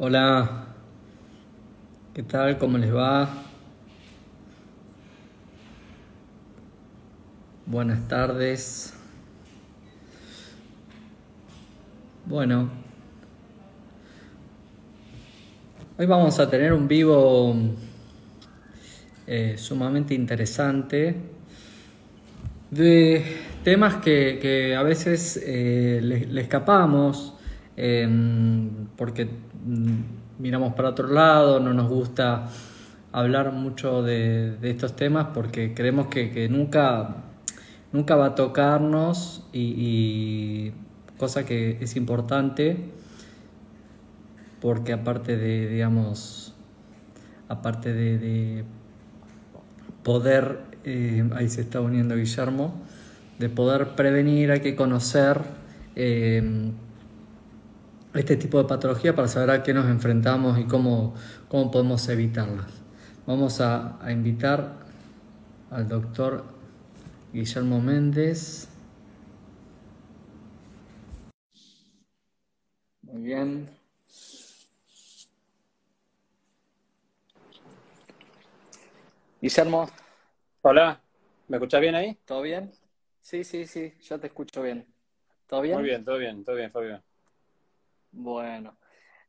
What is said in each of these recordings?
Hola, ¿qué tal? ¿Cómo les va? Buenas tardes. Bueno, hoy vamos a tener un vivo sumamente interesante de temas que a veces le escapamos porque miramos para otro lado, no nos gusta hablar mucho de estos temas porque creemos que nunca va a tocarnos y cosa que es importante porque aparte de, digamos, aparte de poder, ahí se está uniendo Guillermo, de poder prevenir, hay que conocer eh, este tipo de patología para saber a qué nos enfrentamos y cómo podemos evitarlas. Vamos a invitar al doctor Guillermo Méndez. Muy bien. Guillermo, Hola, ¿me escuchás bien ahí? ¿todo bien? Sí, sí, sí, yo te escucho bien. ¿Todo Muy bien? bien, todo bien, Fabio. Bueno,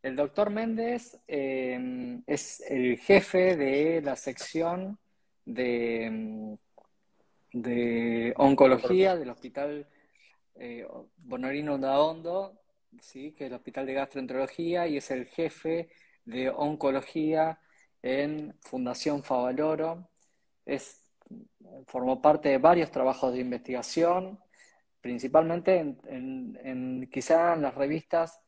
el doctor Méndez es el jefe de la sección de, de oncología Oncología. del Hospital Bonorino Daondo, ¿sí? Que es el Hospital de Gastroenterología, y es el jefe de oncología en Fundación Favaloro. Es, formó parte de varios trabajos de investigación, principalmente quizá en las revistas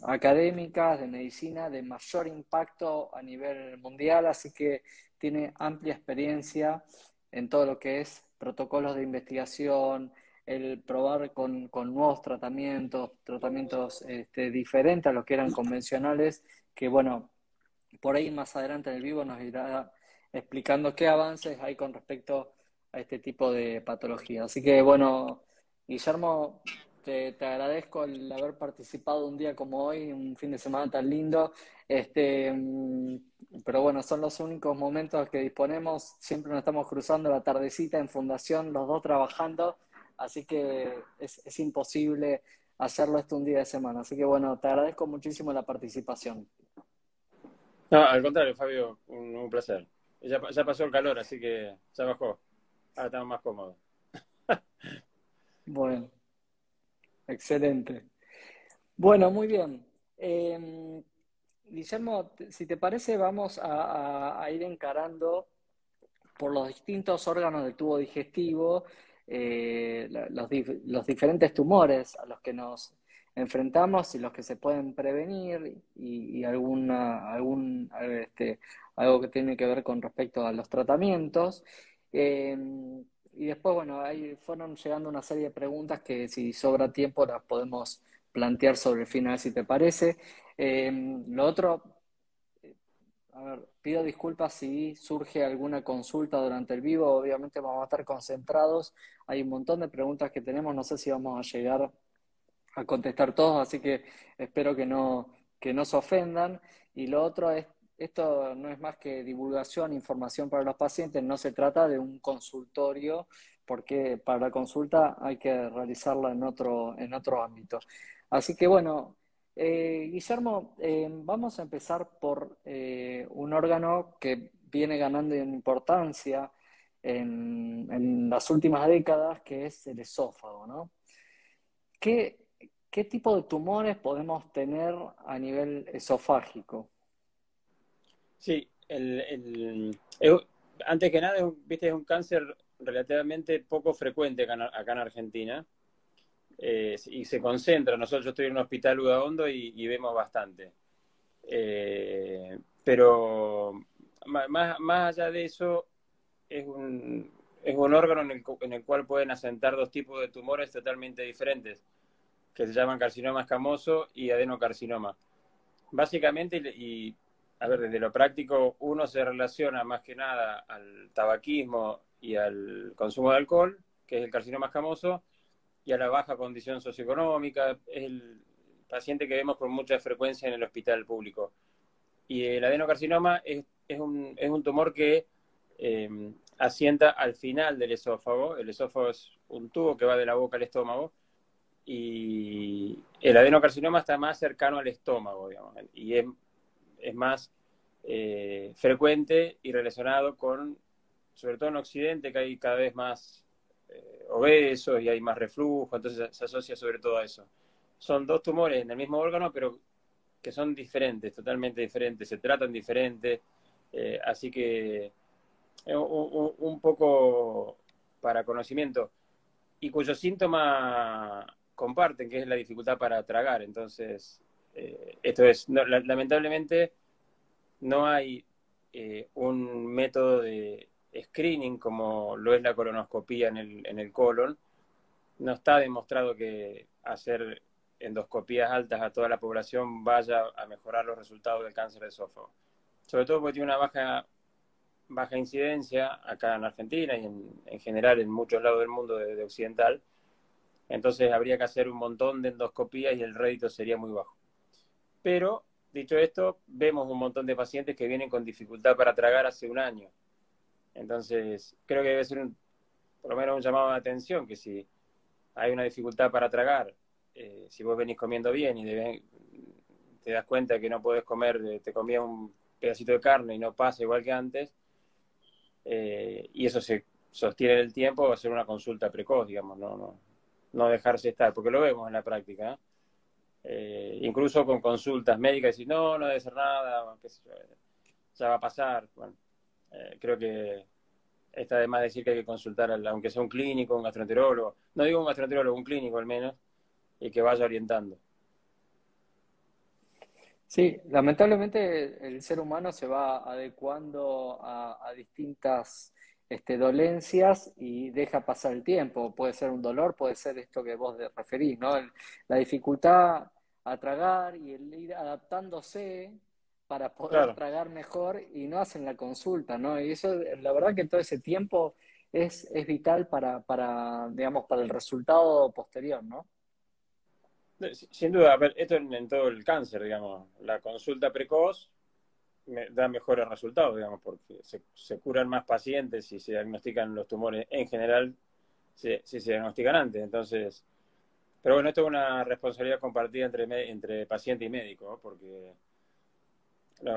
académicas de medicina de mayor impacto a nivel mundial, así que tiene amplia experiencia en todo lo que es protocolos de investigación, el probar con nuevos tratamientos diferentes a los que eran convencionales, que bueno, por ahí más adelante en el vivo nos irá explicando qué avances hay con respecto a este tipo de patología. Así que bueno, Guillermo, te agradezco el haber participado un día como hoy, un fin de semana tan lindo. Pero bueno, son los únicos momentos que disponemos. Siempre nos estamos cruzando la tardecita en Fundación, los dos trabajando, así que es imposible hacerlo esto un día de semana. Así que bueno, te agradezco muchísimo la participación. No, al contrario, Fabio, un placer. Ya pasó el calor, así que ya bajó. Ahora estamos más cómodos. Bueno, excelente. Bueno, muy bien. Guillermo, si te parece, vamos a ir encarando por los distintos órganos del tubo digestivo, los diferentes tumores a los que nos enfrentamos y los que se pueden prevenir y algo que tiene que ver con respecto a los tratamientos. Eh, y después, bueno, ahí fueron llegando una serie de preguntas que si sobra tiempo las podemos plantear sobre el final, si te parece. Lo otro, a ver, pido disculpas si surge alguna consulta durante el vivo, obviamente vamos a estar concentrados, hay un montón de preguntas que tenemos, no sé si vamos a llegar a contestar todos, así que espero que no se ofendan. Y lo otro es, esto no es más que divulgación, información para los pacientes, no se trata de un consultorio, porque para la consulta hay que realizarla en otro ámbito. Así que bueno, Guillermo, vamos a empezar por un órgano que viene ganando en importancia en las últimas décadas, que es el esófago, ¿no? ¿Qué, qué tipo de tumores podemos tener a nivel esofágico? Sí, antes que nada, viste, es un cáncer relativamente poco frecuente acá en Argentina. Y se concentra. Yo estoy en un hospital Udaondo y vemos bastante. Pero más allá de eso, es un órgano en el cual pueden asentar dos tipos de tumores totalmente diferentes, que se llaman carcinoma escamoso y adenocarcinoma. Básicamente, a ver, desde lo práctico, uno se relaciona más que nada al tabaquismo y al consumo de alcohol, que es el carcinoma escamoso, y a la baja condición socioeconómica. paciente que vemos con mucha frecuencia en el hospital público. Y el adenocarcinoma es un tumor que asienta al final del esófago. El esófago es un tubo que va de la boca al estómago, y el adenocarcinoma está más cercano al estómago, digamos, y es más frecuente y relacionado con, sobre todo en Occidente, que hay cada vez más obesos y hay más reflujo, entonces se asocia sobre todo a eso. Son dos tumores en el mismo órgano, pero que son diferentes, totalmente diferentes, se tratan diferente, así que un poco para conocimiento, y cuyos síntomas comparten, que es la dificultad para tragar. Entonces, esto es, no, lamentablemente no hay un método de screening como lo es la colonoscopía en el colon. No está demostrado que hacer endoscopías altas a toda la población vaya a mejorar los resultados del cáncer de esófago. Sobre todo porque tiene una baja incidencia acá en Argentina y en general en muchos lados del mundo de occidental. Entonces habría que hacer un montón de endoscopías y el rédito sería muy bajo. Pero, dicho esto, vemos un montón de pacientes que vienen con dificultad para tragar hace un año. Entonces, creo que debe ser por lo menos un llamado de atención, que si hay una dificultad para tragar, si vos venís comiendo bien y te das cuenta que no podés comer, te comías un pedacito de carne y no pasa igual que antes, y eso se sostiene en el tiempo, va a ser una consulta precoz, digamos, no dejarse estar, porque lo vemos en la práctica, incluso con consultas médicas, decir, no debe ser nada, qué sé yo, ya va a pasar. Bueno, creo que está de más decir que hay que consultar, aunque sea un clínico, un gastroenterólogo, no digo un gastroenterólogo, un clínico al menos, y que vaya orientando. Sí, lamentablemente el ser humano se va adecuando a distintas dolencias y deja pasar el tiempo. Puede ser un dolor, puede ser esto que vos referís, ¿no? La dificultad a tragar y el ir adaptándose para poder Claro. tragar mejor y no hacen la consulta, ¿no? Y eso, la verdad que todo ese tiempo es vital digamos, para el resultado posterior, ¿no? Sin duda, a ver, esto en todo el cáncer, digamos, la consulta precoz da mejores resultados, digamos, porque se curan más pacientes y se diagnostican los tumores en general, si se diagnostican antes. Entonces, pero bueno, esto es una responsabilidad compartida entre paciente y médico, ¿no? Porque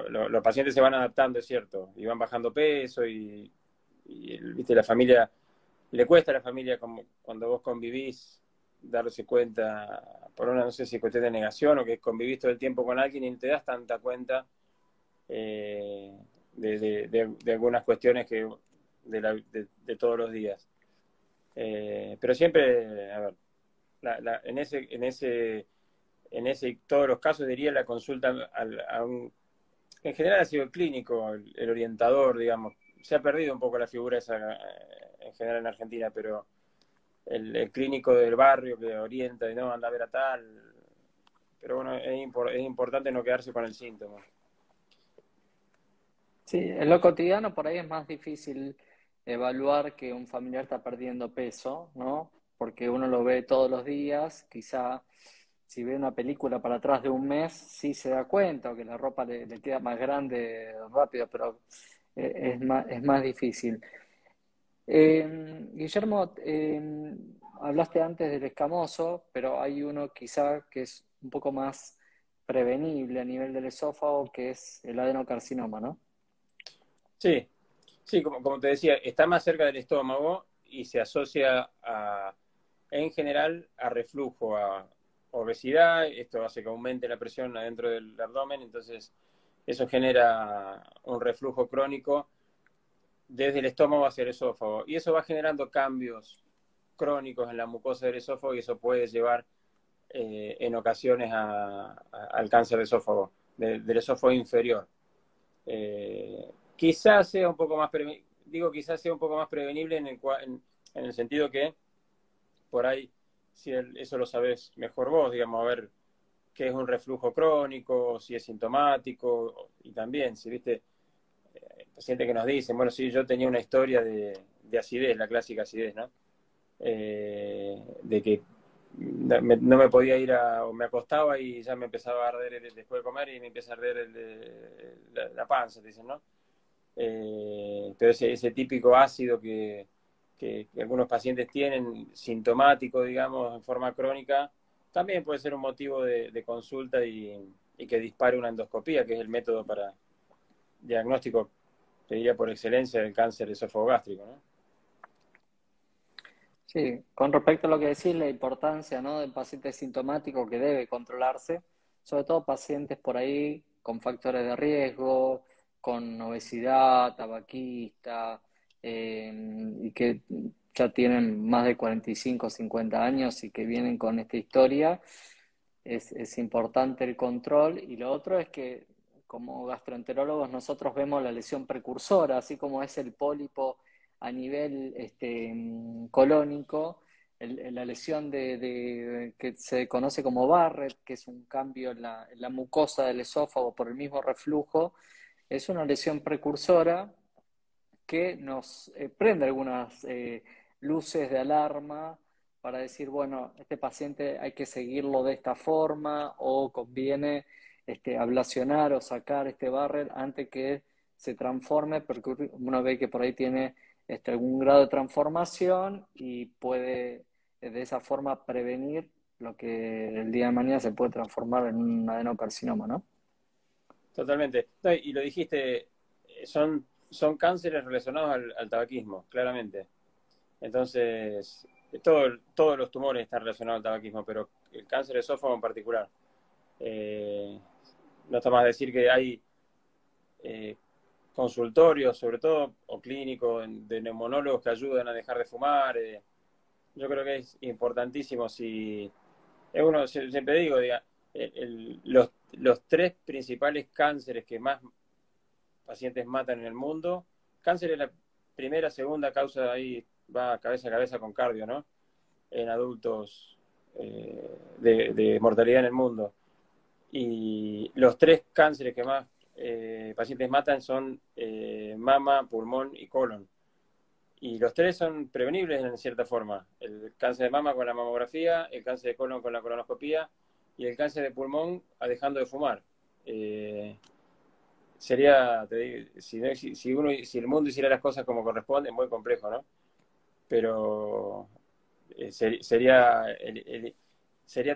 los pacientes se van adaptando, es cierto, y van bajando peso viste, la familia, le cuesta a la familia, como cuando vos convivís, darse cuenta, por una, no sé si cuestión de negación o que convivís todo el tiempo con alguien y no te das tanta cuenta de algunas cuestiones de todos los días. Pero siempre, a ver, en todos los casos diría la consulta en general ha sido el clínico, el orientador, digamos. Se ha perdido un poco la figura esa en general en Argentina, pero el clínico del barrio que orienta y no anda a ver a tal. Pero bueno, es importante no quedarse con el síntoma. Sí, en lo cotidiano por ahí es más difícil evaluar que un familiar está perdiendo peso, ¿no? Porque uno lo ve todos los días, quizá si ve una película para atrás de un mes, sí se da cuenta, o que la ropa le queda más grande rápido, pero es más difícil. Guillermo, hablaste antes del escamoso, pero hay uno quizá que es un poco más prevenible a nivel del esófago, que es el adenocarcinoma, ¿no? Sí, sí, como te decía, está más cerca del estómago y se asocia en general a reflujo, a obesidad. Esto hace que aumente la presión adentro del abdomen, entonces eso genera un reflujo crónico desde el estómago hacia el esófago. Y eso va generando cambios crónicos en la mucosa del esófago y eso puede llevar en ocasiones al cáncer de esófago, del esófago inferior. Quizás sea un poco más quizás sea un poco más prevenible en el sentido que por ahí, si eso lo sabes mejor vos, digamos, a ver qué es un reflujo crónico, si es sintomático, y también, si viste, pacientes que nos dicen, bueno, sí, yo tenía una historia de acidez, la clásica acidez, ¿no? De que no me podía ir o me acostaba y ya me empezaba a arder después de comer y me empieza a arder la panza, dicen, ¿no? Pero ese típico ácido que algunos pacientes tienen, sintomático, digamos, en forma crónica, también puede ser un motivo de consulta y que dispare una endoscopía, que es el método para diagnóstico, te diría por excelencia, del cáncer esófago-gástrico, ¿no? Sí, con respecto a lo que decís, la importancia, ¿no?, del paciente sintomático que debe controlarse, sobre todo pacientes por ahí con factores de riesgo, con obesidad, tabaquista, y que ya tienen más de 45 o 50 años y que vienen con esta historia, es importante el control. Y lo otro es que como gastroenterólogos nosotros vemos la lesión precursora, así como es el pólipo a nivel colónico, la lesión que se conoce como Barrett, que es un cambio en la mucosa del esófago por el mismo reflujo, es una lesión precursora que nos prende algunas luces de alarma para decir, bueno, este paciente hay que seguirlo de esta forma o conviene ablacionar o sacar este Barrett antes que se transforme, porque uno ve que por ahí tiene algún grado de transformación y puede de esa forma prevenir lo que el día de mañana se puede transformar en un adenocarcinoma, ¿no? Totalmente. No, y lo dijiste, son cánceres relacionados al tabaquismo, claramente. Entonces, todos los tumores están relacionados al tabaquismo, pero el cáncer de esófago en particular. Eh, no está más decir que hay eh, consultorios, sobre todo, o clínicos de neumonólogos que ayudan a dejar de fumar. Yo creo que es importantísimo. Si uno siempre digo, los tres principales cánceres que más pacientes matan en el mundo, cáncer es la primera, segunda causa, ahí va cabeza a cabeza con cardio, ¿no? En adultos de mortalidad en el mundo. Y los tres cánceres que más pacientes matan son mama, pulmón y colon. Y los tres son prevenibles en cierta forma. El cáncer de mama con la mamografía, el cáncer de colon con la colonoscopía y el cáncer de pulmón dejando de fumar. Sería, te digo, si el mundo hiciera las cosas como corresponde, muy complejo, ¿no? Pero sería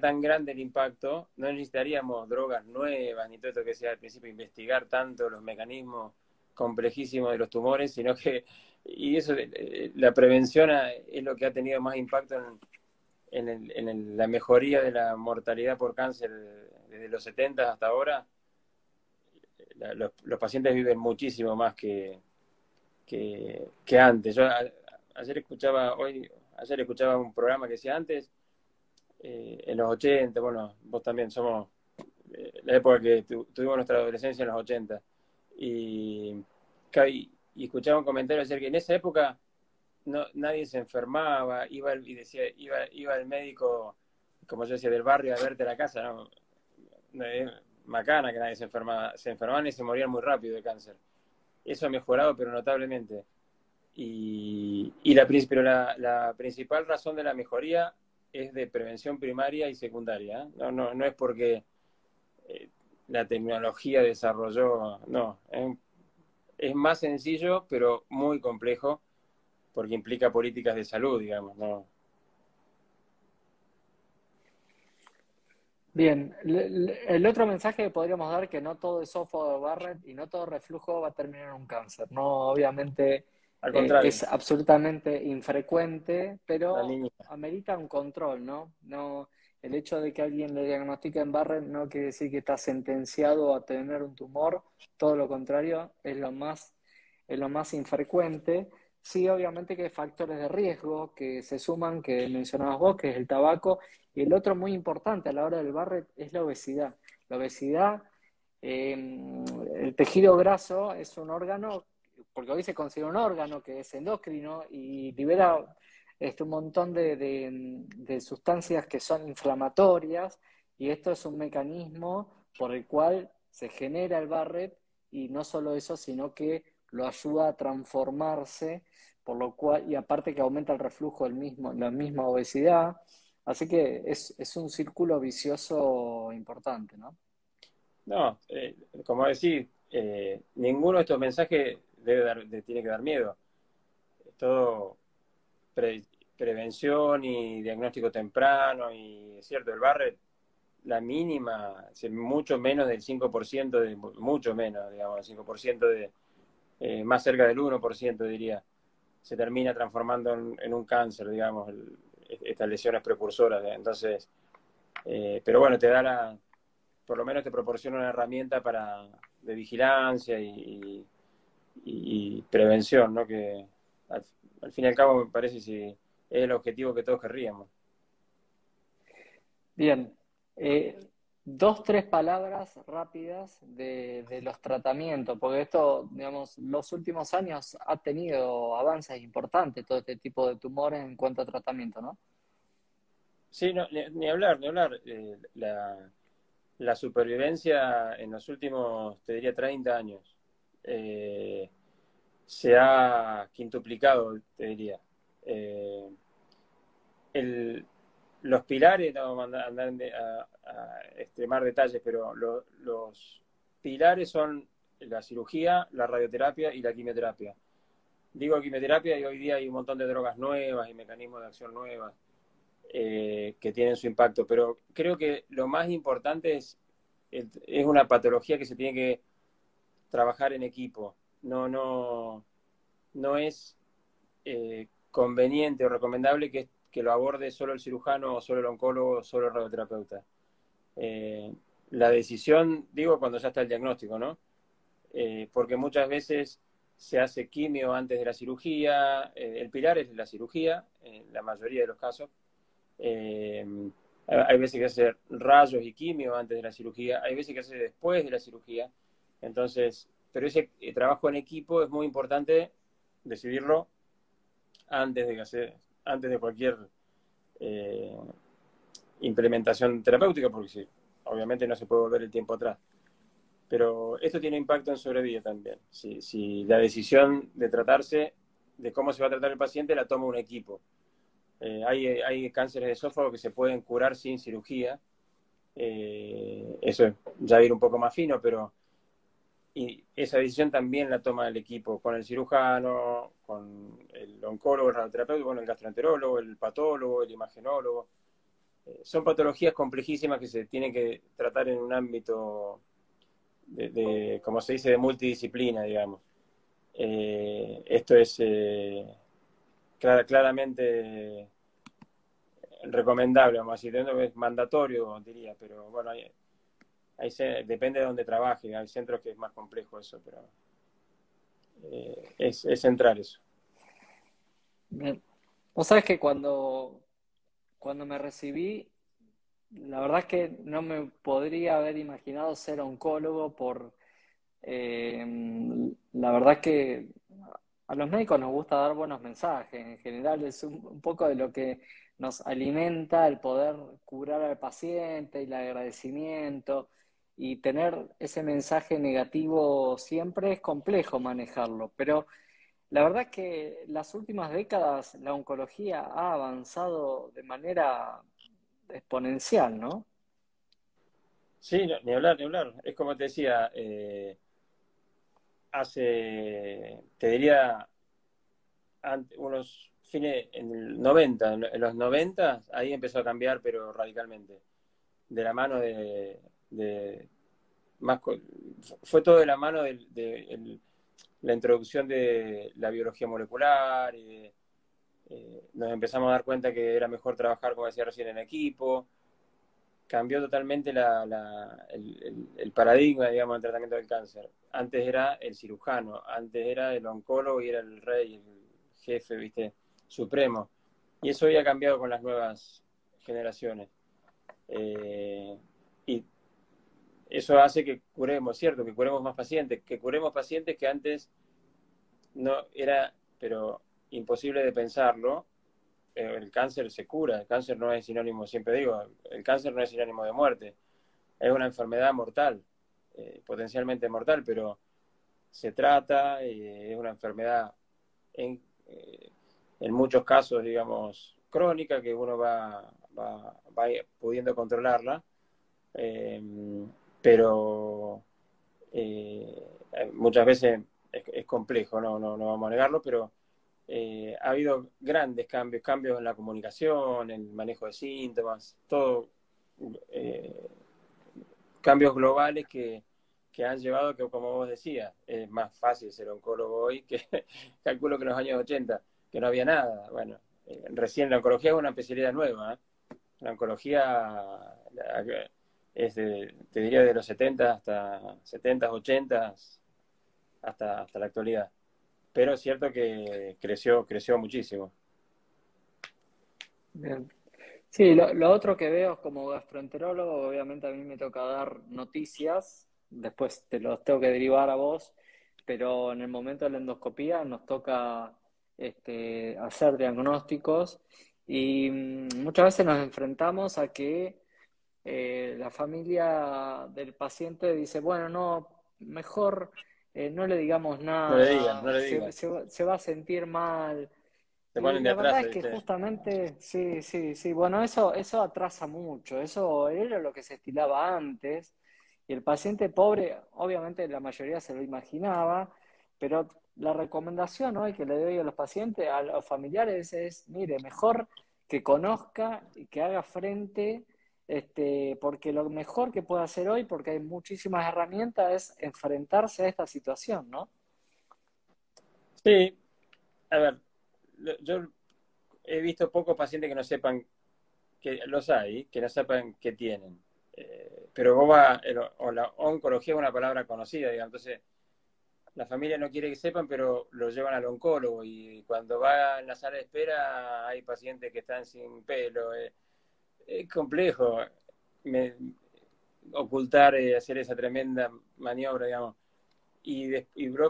tan grande el impacto, no necesitaríamos drogas nuevas ni todo esto que sea al principio, investigar tanto los mecanismos complejísimos de los tumores, sino que, y eso, la prevención es lo que ha tenido más impacto en la mejoría de la mortalidad por cáncer desde los 70 hasta ahora. Los pacientes viven muchísimo más que antes. Ayer escuchaba un programa que decía antes, en los 80, bueno, vos también somos la época que tuvimos nuestra adolescencia en los 80, y, y escuchaba un comentario ayer que en esa época nadie se enfermaba, iba el médico, como yo decía, del barrio a verte a la casa, ¿no? Macana que nadie se enfermaban y se morían muy rápido de cáncer. Eso ha mejorado, pero notablemente. Pero la principal razón de la mejoría es de prevención primaria y secundaria, ¿eh? No es porque la tecnología desarrolló, no, es más sencillo, pero muy complejo, porque implica políticas de salud, digamos, ¿no? Bien, el otro mensaje que podríamos dar que no todo esófago de Barrett y no todo reflujo va a terminar en un cáncer. No, obviamente Al contrario, es absolutamente infrecuente, la pero niña. amerita un control, ¿no? No, el hecho de que alguien le diagnostique en Barrett no quiere decir que está sentenciado a tener un tumor, todo lo contrario, es lo más infrecuente. Sí, obviamente que hay factores de riesgo que se suman, que mencionabas vos, que es el tabaco, y el otro muy importante a la hora del Barrett es la obesidad. La obesidad, el tejido graso es un órgano, porque hoy se considera un órgano que es endocrino y libera un montón de sustancias que son inflamatorias, y esto es un mecanismo por el cual se genera el Barrett, y no solo eso, sino que lo ayuda a transformarse, por lo cual, y aparte que aumenta el reflujo la misma obesidad. Así que es un círculo vicioso importante, ¿no? No, como decís, ninguno de estos mensajes tiene que dar miedo. Es todo pre- prevención y diagnóstico temprano, y es cierto, el Barrett, la mínima, es mucho menos del 5% mucho menos, digamos, el 5% más cerca del 1% diría, se termina transformando en un cáncer, digamos, estas lesiones precursoras. Entonces, pero bueno, por lo menos te proporciona una herramienta de vigilancia y prevención, ¿no? Que al fin y al cabo me parece si es el objetivo que todos querríamos. Bien, eh, dos, tres palabras rápidas de los tratamientos, porque esto, digamos, los últimos años ha tenido avances importantes todo este tipo de tumores en cuanto a tratamiento, ¿no? Sí, no, ni hablar, ni hablar. La supervivencia en los últimos, te diría, 30 años eh, se ha quintuplicado, te diría. Eh, el, los pilares, no vamos a andar a extremar detalles, pero los pilares son la cirugía, la radioterapia y la quimioterapia. Digo quimioterapia y hoy día hay un montón de drogas nuevas y mecanismos de acción nuevas que tienen su impacto, pero creo que lo más importante es una patología que se tiene que trabajar en equipo. No es conveniente o recomendable que lo aborde solo el cirujano o solo el oncólogo o solo el radioterapeuta. Eh, la decisión, digo, cuando ya está el diagnóstico, ¿no? Porque muchas veces se hace quimio antes de la cirugía, el pilar es la cirugía, en la mayoría de los casos. Eh, hay veces que hace rayos y quimio antes de la cirugía, hay veces que hace después de la cirugía. Entonces, pero ese trabajo en equipo es muy importante decidirlo antes de cualquier eh, implementación terapéutica, porque sí, obviamente no se puede volver el tiempo atrás. Pero esto tiene impacto en sobrevida también. Si la decisión de tratarse, de cómo se va a tratar el paciente, la toma un equipo. Hay cánceres de esófago que se pueden curar sin cirugía. Eso es ya ir un poco más fino, pero y esa decisión también la toma el equipo, con el cirujano, con el oncólogo, el radioterapeuta, con el gastroenterólogo, el patólogo, el imagenólogo. Son patologías complejísimas que se tienen que tratar en un ámbito como se dice, de multidisciplina, digamos. Esto es claramente recomendable, vamos a decir, es mandatorio, diría, pero bueno, depende de donde trabaje, hay centros que es más complejo eso, pero es central eso. Bien. Vos sabés que cuando me recibí, la verdad es que no me podría haber imaginado ser oncólogo eh, la verdad que a los médicos nos gusta dar buenos mensajes. En general es un poco de lo que nos alimenta el poder curar al paciente y el agradecimiento. Y tener ese mensaje negativo siempre es complejo manejarlo. Pero la verdad es que las últimas décadas la oncología ha avanzado de manera exponencial, ¿no? Sí, ni hablar, ni hablar. Es como te decía, te diría, unos fines en el 90, en los 90, ahí empezó a cambiar, pero radicalmente. De la mano de más, fue todo de la mano la introducción de la biología molecular y nos empezamos a dar cuenta que era mejor trabajar, como decía recién, en equipo. Cambió totalmente el paradigma, digamos, del tratamiento del cáncer. Antes era el cirujano, antes era el oncólogo y era el rey, el jefe, ¿viste? Supremo. Y eso había cambiado con las nuevas generaciones. Y eso hace que curemos, ¿cierto? Que curemos más pacientes, que curemos pacientes que antes no era, pero imposible de pensarlo. El cáncer se cura, el cáncer no es sinónimo, siempre digo, el cáncer no es sinónimo de muerte, es una enfermedad mortal, potencialmente mortal, pero se trata, es una enfermedad en, eh, en muchos casos, digamos, crónica, que uno va va pudiendo controlarla, eh, pero muchas veces es complejo, no vamos a negarlo, pero ha habido grandes cambios en la comunicación, en el manejo de síntomas, todo, eh, cambios globales que han llevado que, como vos decías, es más fácil ser oncólogo hoy que calculo que en los años 80, que no había nada. Bueno, recién la oncología es una especialidad nueva, ¿eh? La oncología te diría de los 70 hasta 70, 80, hasta la actualidad. Pero es cierto que creció muchísimo. Bien. Sí, lo otro que veo es como gastroenterólogo, obviamente a mí me toca dar noticias, después te los tengo que derivar a vos, pero en el momento de la endoscopía nos toca hacer diagnósticos y muchas veces nos enfrentamos a que la familia del paciente dice, bueno, no, mejor no le digamos No le digan, no nada, le digan. se va a sentir mal. Se Y ponen de la verdad atrás, es que ¿viste? justamente, sí, sí, sí, bueno, eso atrasa mucho, eso era lo que se estilaba antes, y el paciente pobre, obviamente la mayoría se lo imaginaba, pero la recomendación hoy que le doy a los pacientes, a los familiares es, mire, mejor que conozca y que haga frente, porque lo mejor que puede hacer hoy, porque hay muchísimas herramientas, es enfrentarse a esta situación, ¿no? Sí, a ver, yo he visto pocos pacientes que no sepan, que los hay, que no sepan qué tienen. Pero vos o la oncología es una palabra conocida, digamos, entonces la familia no quiere que sepan, pero lo llevan al oncólogo y cuando va en la sala de espera hay pacientes que están sin pelo. Es complejo me- ocultar, hacer esa tremenda maniobra, digamos.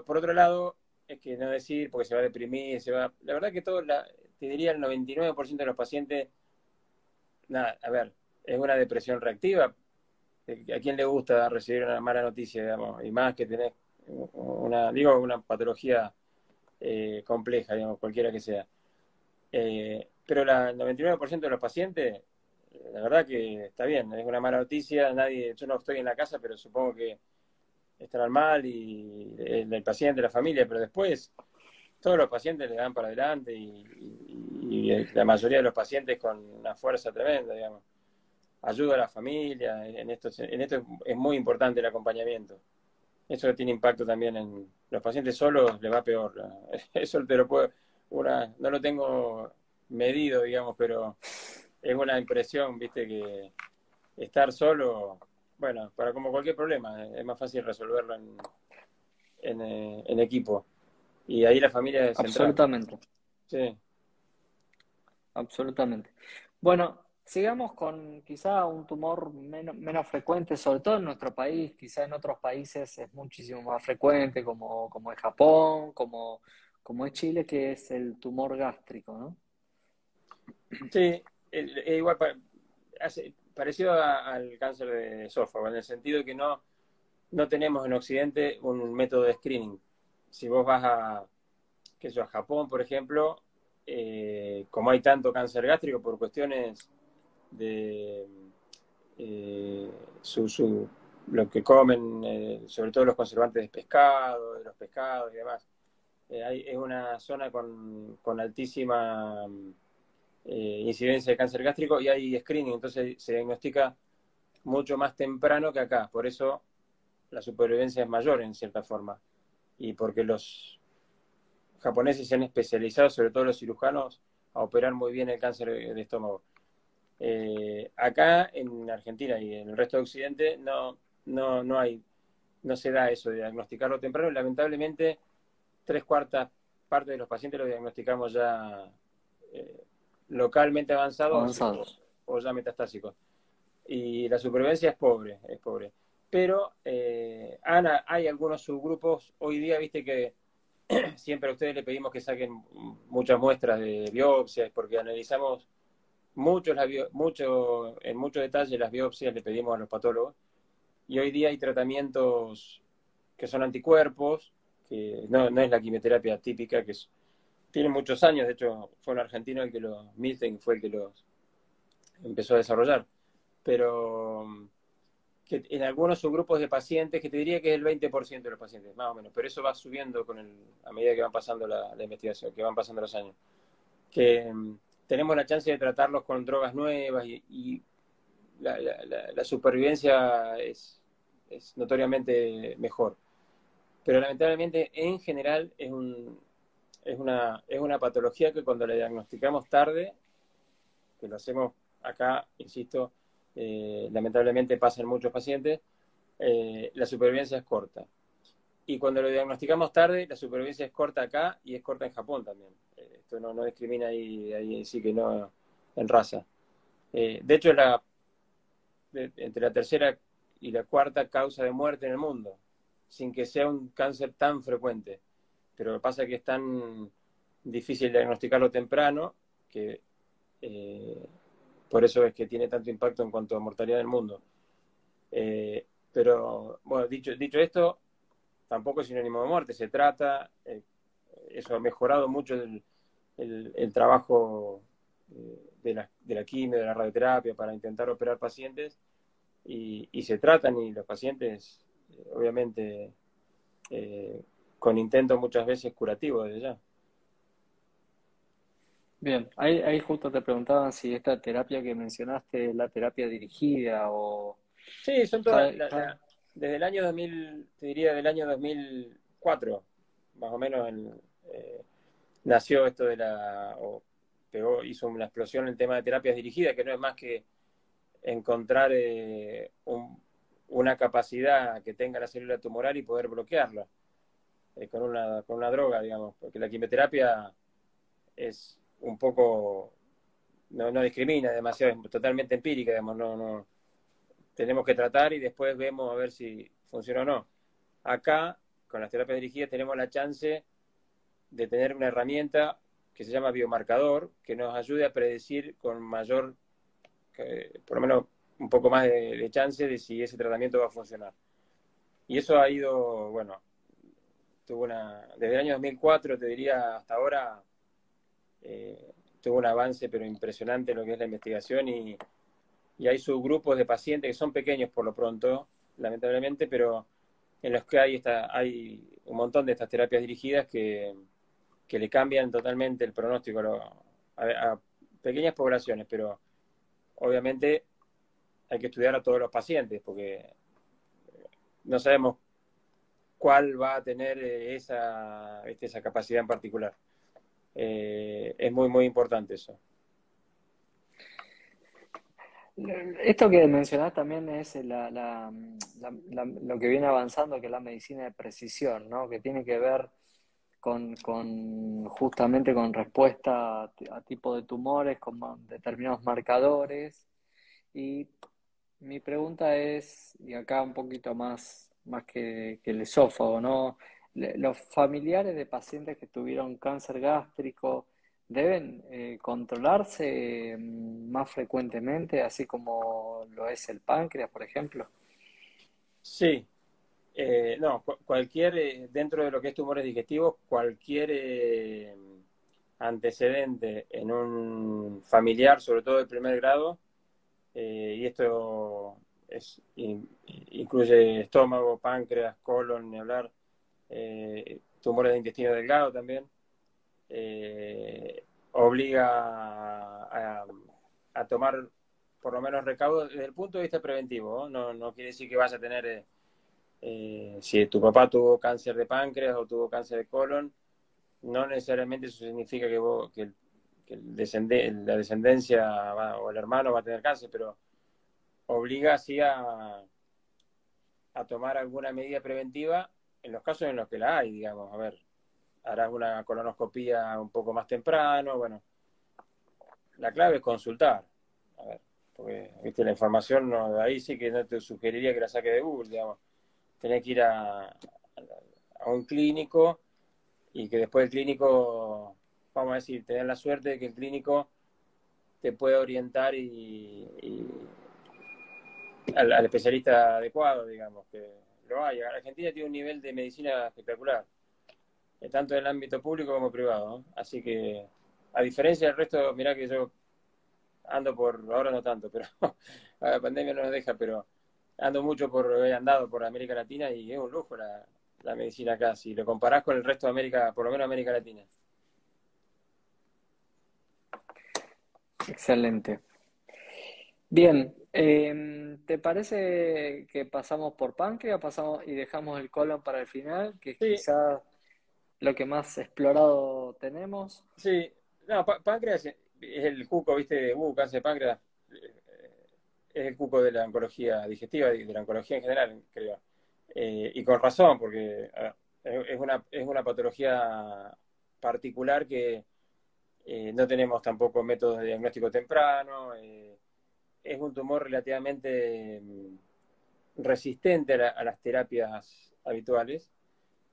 Por otro lado, es que no decir, porque se va a deprimir, La verdad que te diría el 99% de los pacientes, nada, a ver, es una depresión reactiva. ¿A quién le gusta recibir una mala noticia, digamos? Y más que tenés una patología compleja, digamos, cualquiera que sea. Pero el 99% de los pacientes, la verdad que está bien, es una mala noticia, yo no estoy en la casa, pero supongo que estarán mal y el paciente, la familia, pero después todos los pacientes le dan para adelante y la mayoría de los pacientes con una fuerza tremenda, digamos. Ayuda a la familia, en esto es muy importante el acompañamiento. Eso tiene impacto también en los pacientes solos, le va peor. Eso te lo puedo, no lo tengo medido, digamos, pero es una impresión, viste, que estar solo, bueno, para como cualquier problema, es más fácil resolverlo en equipo. Y ahí la familia es central. Absolutamente. Sí. Absolutamente. Bueno, sigamos con quizá un tumor menos frecuente, sobre todo en nuestro país, quizá en otros países es muchísimo más frecuente, como es Japón, como es Chile, que es el tumor gástrico, ¿no? Sí, igual parecido al cáncer de esófago, en el sentido que no tenemos en Occidente un método de screening. Si vos vas a Japón, por ejemplo, como hay tanto cáncer gástrico por cuestiones de eh, lo que comen, sobre todo los conservantes de pescado, de los pescados y demás, es una zona con altísima incidencia de cáncer gástrico y hay screening, entonces se diagnostica mucho más temprano que acá, por eso la supervivencia es mayor en cierta forma y porque los japoneses se han especializado, sobre todo los cirujanos, a operar muy bien el cáncer de estómago. Acá en Argentina y en el resto de Occidente no se da eso de diagnosticarlo temprano y lamentablemente 3/4 partes de los pacientes lo diagnosticamos ya eh, localmente avanzados Avanzados. o ya metastásicos. Y la supervivencia es pobre, es pobre. Pero Ana, hay algunos subgrupos, hoy día viste que siempre a ustedes le pedimos que saquen muchas muestras de biopsias porque analizamos en mucho detalle las biopsias, le pedimos a los patólogos. Y hoy día hay tratamientos que son anticuerpos, que no es la quimioterapia típica, tiene muchos años, de hecho fue un argentino Milstein fue el que empezó a desarrollar. Pero que en algunos subgrupos de pacientes, que te diría que es el 20% de los pacientes, más o menos, pero eso va subiendo a medida que van pasando la investigación, que van pasando los años, que tenemos la chance de tratarlos con drogas nuevas y la supervivencia es notoriamente mejor. Pero lamentablemente, en general, es una patología que cuando la diagnosticamos tarde, que lo hacemos acá, insisto, lamentablemente pasa en muchos pacientes, la supervivencia es corta. Y cuando lo diagnosticamos tarde, la supervivencia es corta acá y es corta en Japón también. Esto no discrimina ahí sí que no en raza. De hecho, entre la tercera y la cuarta causa de muerte en el mundo, sin que sea un cáncer tan frecuente. Pero lo que pasa es que es tan difícil diagnosticarlo temprano que por eso es que tiene tanto impacto en cuanto a mortalidad en el mundo. Pero, bueno, dicho esto, tampoco es sinónimo de muerte, se trata, eso ha mejorado mucho el trabajo de la quimio, de la radioterapia para intentar operar pacientes y se tratan y los pacientes, obviamente, con intento muchas veces curativo desde ya. Bien, ahí justo te preguntaban si esta terapia que mencionaste es la terapia dirigida o Sí, son todas, cada- desde el año 2000, te diría del año 2004, más o menos, nació esto o hizo una explosión en el tema de terapias dirigidas, que no es más que encontrar una capacidad que tenga la célula tumoral y poder bloquearla con una droga, digamos, porque la quimioterapia es un poco, no discrimina demasiado, es totalmente empírica, digamos, no, tenemos que tratar y después vemos a ver si funciona o no. Acá, con las terapias dirigidas, tenemos la chance de tener una herramienta que se llama biomarcador, que nos ayude a predecir con mayor, por lo menos un poco más de chance de si ese tratamiento va a funcionar. Y eso ha ido, bueno, desde el año 2004, te diría, hasta ahora, tuvo un avance pero impresionante en lo que es la investigación y hay subgrupos de pacientes que son pequeños por lo pronto, lamentablemente, pero en los que hay un montón de estas terapias dirigidas que le cambian totalmente el pronóstico a pequeñas poblaciones, pero obviamente hay que estudiar a todos los pacientes porque no sabemos cuál va a tener esa capacidad en particular. Es muy, muy importante eso. Esto que mencionás también es lo que viene avanzando, que es la medicina de precisión, ¿no? Que tiene que ver justamente con respuesta a tipo de tumores, con determinados marcadores. Y mi pregunta es, y acá un poquito más que el esófago, ¿no? Los familiares de pacientes que tuvieron cáncer gástrico deben controlarse más frecuentemente, así como lo es el páncreas, por ejemplo. Sí, no, dentro de lo que es tumores digestivos, cualquier antecedente en un familiar, sobre todo de primer grado, y esto incluye estómago, páncreas, colon, ni hablar, tumores de intestino delgado también, obliga a tomar por lo menos recaudos desde el punto de vista preventivo, ¿no? No quiere decir que vas a tener, si tu papá tuvo cáncer de páncreas o tuvo cáncer de colon, no necesariamente eso significa que la descendencia o el hermano va a tener cáncer, pero obliga así a tomar alguna medida preventiva en los casos en los que la hay, digamos. A ver, harás una colonoscopía un poco más temprano, bueno, la clave es consultar. A ver, porque, viste, la información ahí sí que no te sugeriría que la saque de Google, digamos. Tenés que ir a un clínico y que después el clínico, vamos a decir, tener la suerte de que el clínico te pueda orientar al especialista adecuado, digamos, que lo hay. Argentina tiene un nivel de medicina espectacular, tanto en el ámbito público como privado, ¿no? Así que, a diferencia del resto, mirá que yo ando ahora no tanto, pero la pandemia no nos deja, pero ando mucho he andado por América Latina y es un lujo la medicina acá, si lo comparás con el resto de América, por lo menos América Latina. Excelente. Bien, ¿te parece que pasamos por páncreas, pasamos y dejamos el colon para el final, que es Sí, quizá lo que más explorado tenemos? sí, no, páncreas es el cuco, ¿viste? Cáncer de páncreas, es el cuco de la oncología digestiva y de la oncología en general, creo. Y con razón, porque es una patología particular que no tenemos tampoco métodos de diagnóstico temprano. Es un tumor relativamente resistente a las terapias habituales.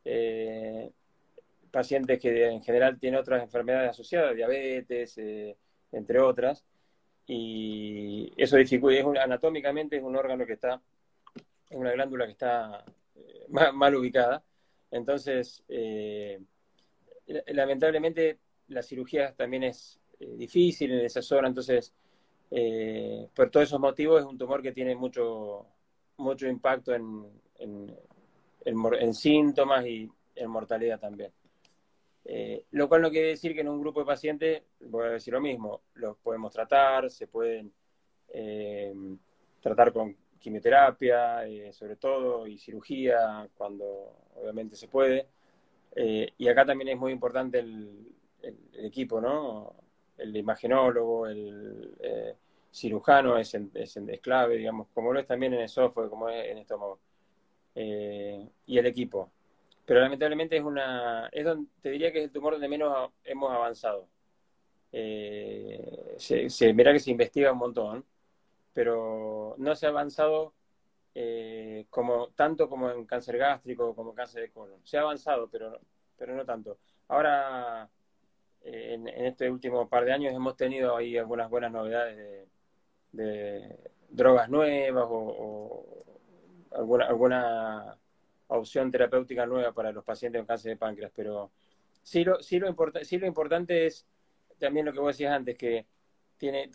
Eh, Pacientes que en general tienen otras enfermedades asociadas, diabetes, entre otras, y eso dificulta, anatómicamente es un órgano que está, es una glándula que está mal ubicada, entonces lamentablemente la cirugía también es difícil en esa zona, entonces por todos esos motivos es un tumor que tiene mucho impacto en síntomas y en mortalidad también. Lo cual no quiere decir que en un grupo de pacientes, voy a decir lo mismo, los podemos tratar, se pueden eh, tratar con quimioterapia, sobre todo, y cirugía, cuando obviamente se puede. Y acá también es muy importante el equipo, ¿no? El imagenólogo, el cirujano es clave, digamos, como lo es también en esófago, como es en estómago. Y el equipo. Pero lamentablemente te diría que es el tumor donde menos hemos avanzado. Mira que se investiga un montón, pero no se ha avanzado tanto como en cáncer gástrico, como cáncer de colon. Se ha avanzado, pero no tanto. Ahora, en este último par de años hemos tenido ahí algunas buenas novedades de drogas nuevas o alguna opción terapéutica nueva para los pacientes con cáncer de páncreas, pero sí lo importante es también lo que vos decías antes, que tiene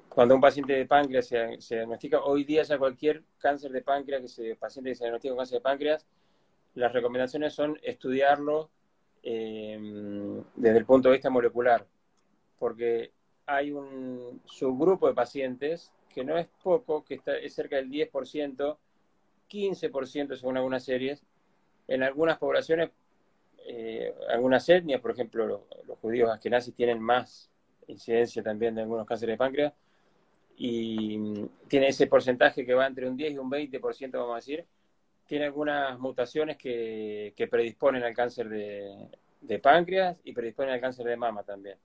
cuando un paciente de páncreas se diagnostica, hoy día ya cualquier cáncer de páncreas, paciente que se diagnostica con cáncer de páncreas, las recomendaciones son estudiarlo desde el punto de vista molecular, porque hay un subgrupo de pacientes que no es poco, es cerca del 10%, 15% según algunas series, en algunas poblaciones, algunas etnias, por ejemplo, los judíos askenazis tienen más incidencia también de algunos cánceres de páncreas, y tiene ese porcentaje que va entre un 10 y un 20%, vamos a decir, tiene algunas mutaciones que predisponen al cáncer de páncreas y predisponen al cáncer de mama también.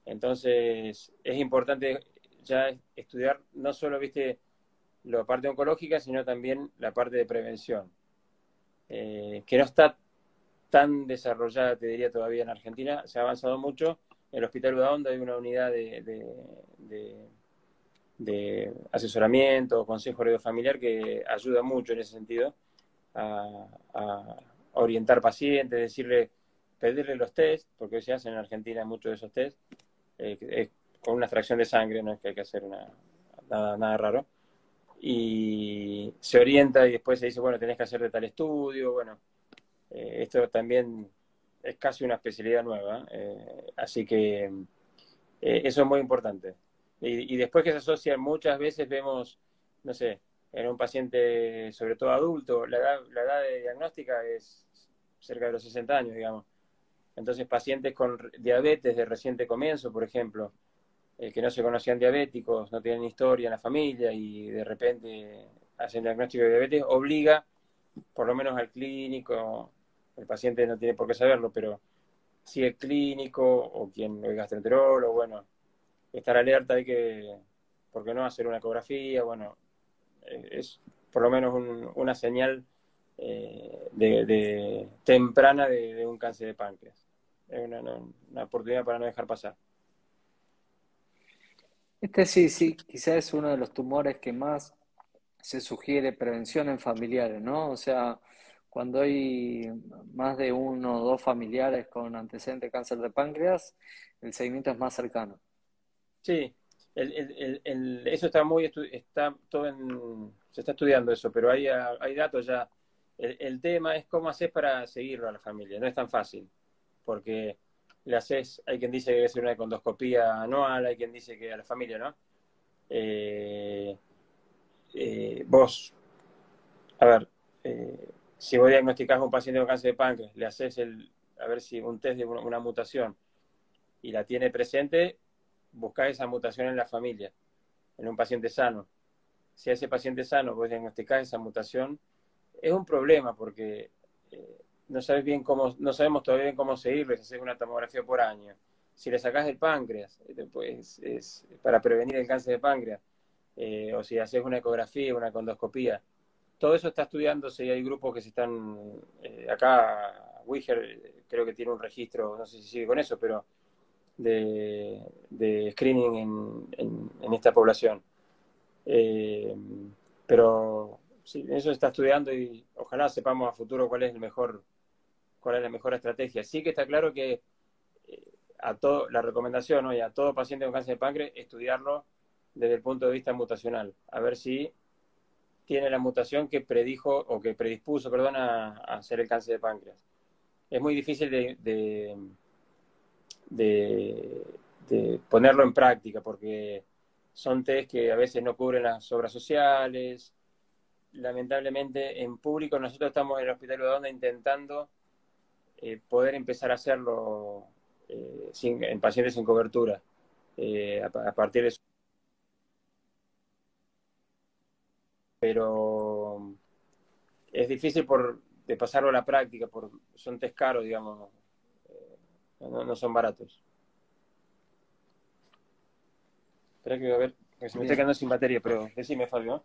Entonces, es importante ya estudiar no solo, viste, la parte oncológica, sino también la parte de prevención, que no está tan desarrollada, te diría, todavía en Argentina. Se ha avanzado mucho. En el Hospital Udaondo hay una unidad de asesoramiento, consejo familiar que ayuda mucho en ese sentido a orientar pacientes, pedirle los test, porque se hacen en Argentina muchos de esos test, con una extracción de sangre, no es que hay que hacer nada raro. Y se orienta y después se dice, bueno, tenés que hacer de tal estudio, bueno, esto también es casi una especialidad nueva, así que eso es muy importante. Y después que se asocia, muchas veces vemos, no sé, en un paciente, sobre todo adulto, la edad de diagnóstica es cerca de los 60 años, digamos. Entonces, pacientes con diabetes de reciente comienzo, por ejemplo, que no se conocían diabéticos, no tienen historia en la familia y de repente hacen diagnóstico de diabetes, obliga por lo menos al clínico, el paciente no tiene por qué saberlo, pero si el clínico o quien el gastroenterólogo, bueno, estar alerta de que, ¿por qué no hacer una ecografía? Bueno, es por lo menos una señal temprana de un cáncer de páncreas. Es una oportunidad para no dejar pasar. Este sí, sí, quizás es uno de los tumores que más se sugiere prevención en familiares, ¿no? O sea, cuando hay más de uno o dos familiares con antecedente de cáncer de páncreas, el seguimiento es más cercano. Sí, eso está está todo se está estudiando eso, pero hay datos ya. El tema es cómo haces para seguirlo a la familia. No es tan fácil, porque hay quien dice que es una endoscopía anual, hay quien dice que a la familia, ¿no? Eh, Vos, a ver, si vos diagnosticás a un paciente con cáncer de páncreas, le haces a ver si un test de una mutación y la tiene presente, buscás esa mutación en la familia, en un paciente sano. Si a ese paciente sano vos diagnosticás esa mutación, es un problema porque no sabes bien cómo, no sabemos todavía bien cómo seguirlo, si haces una tomografía por año. Si le sacás el páncreas, pues es para prevenir el cáncer de páncreas, o si haces una ecografía, una condoscopía. Todo eso está estudiándose y hay grupos que se están, acá, Wiger creo que tiene un registro, no sé si sigue con eso, pero de screening en esta población. Eh, pero sí, eso se está estudiando y ojalá sepamos a futuro cuál es la mejor estrategia. Sí que está claro que la recomendación hoy a todo paciente con cáncer de páncreas estudiarlo desde el punto de vista mutacional, a ver si tiene la mutación que predijo o que predispuso, perdón, a hacer el cáncer de páncreas. Es muy difícil de, de ponerlo en práctica porque son test que a veces no cubren las obras sociales. Lamentablemente, en público nosotros estamos en el Hospital Udodonda intentando poder empezar a hacerlo en pacientes sin cobertura. A partir de eso. Pero es difícil de pasarlo a la práctica, son test caros, digamos, no son baratos. Espera que a ver, que se me está Bien. quedando sin batería, pero decime, Fabio.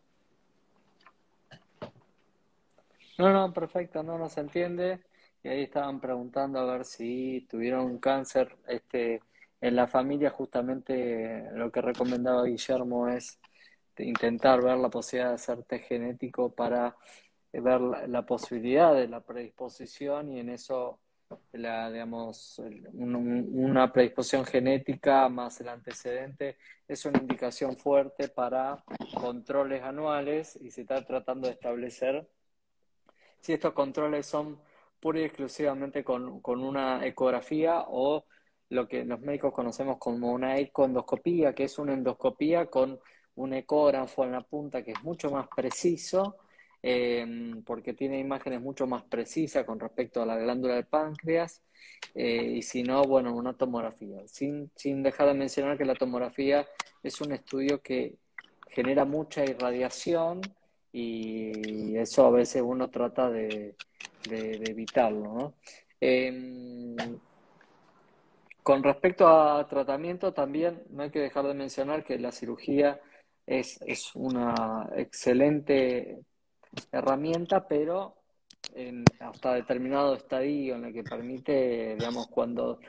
No, no, perfecto, no nos entiende. Y ahí estaban preguntando a ver si tuvieron un cáncer en la familia. Justamente lo que recomendaba Guillermo es de intentar ver la posibilidad de hacer test genético para ver la posibilidad de la predisposición y en eso, digamos, una predisposición genética más el antecedente es una indicación fuerte para controles anuales y se está tratando de establecer si estos controles son pura y exclusivamente con una ecografía o lo que los médicos conocemos como una ecoendoscopía, que es una endoscopía con un ecógrafo en la punta que es mucho más preciso, porque tiene imágenes mucho más precisas con respecto a la glándula del páncreas, y si no, bueno, una tomografía. Sin dejar de mencionar que la tomografía es un estudio que genera mucha irradiación y eso a veces uno trata de evitarlo, ¿no? Con respecto a tratamiento, también no hay que dejar de mencionar que la cirugía es una excelente herramienta, pero hasta determinado estadio en el que permite, digamos, cuando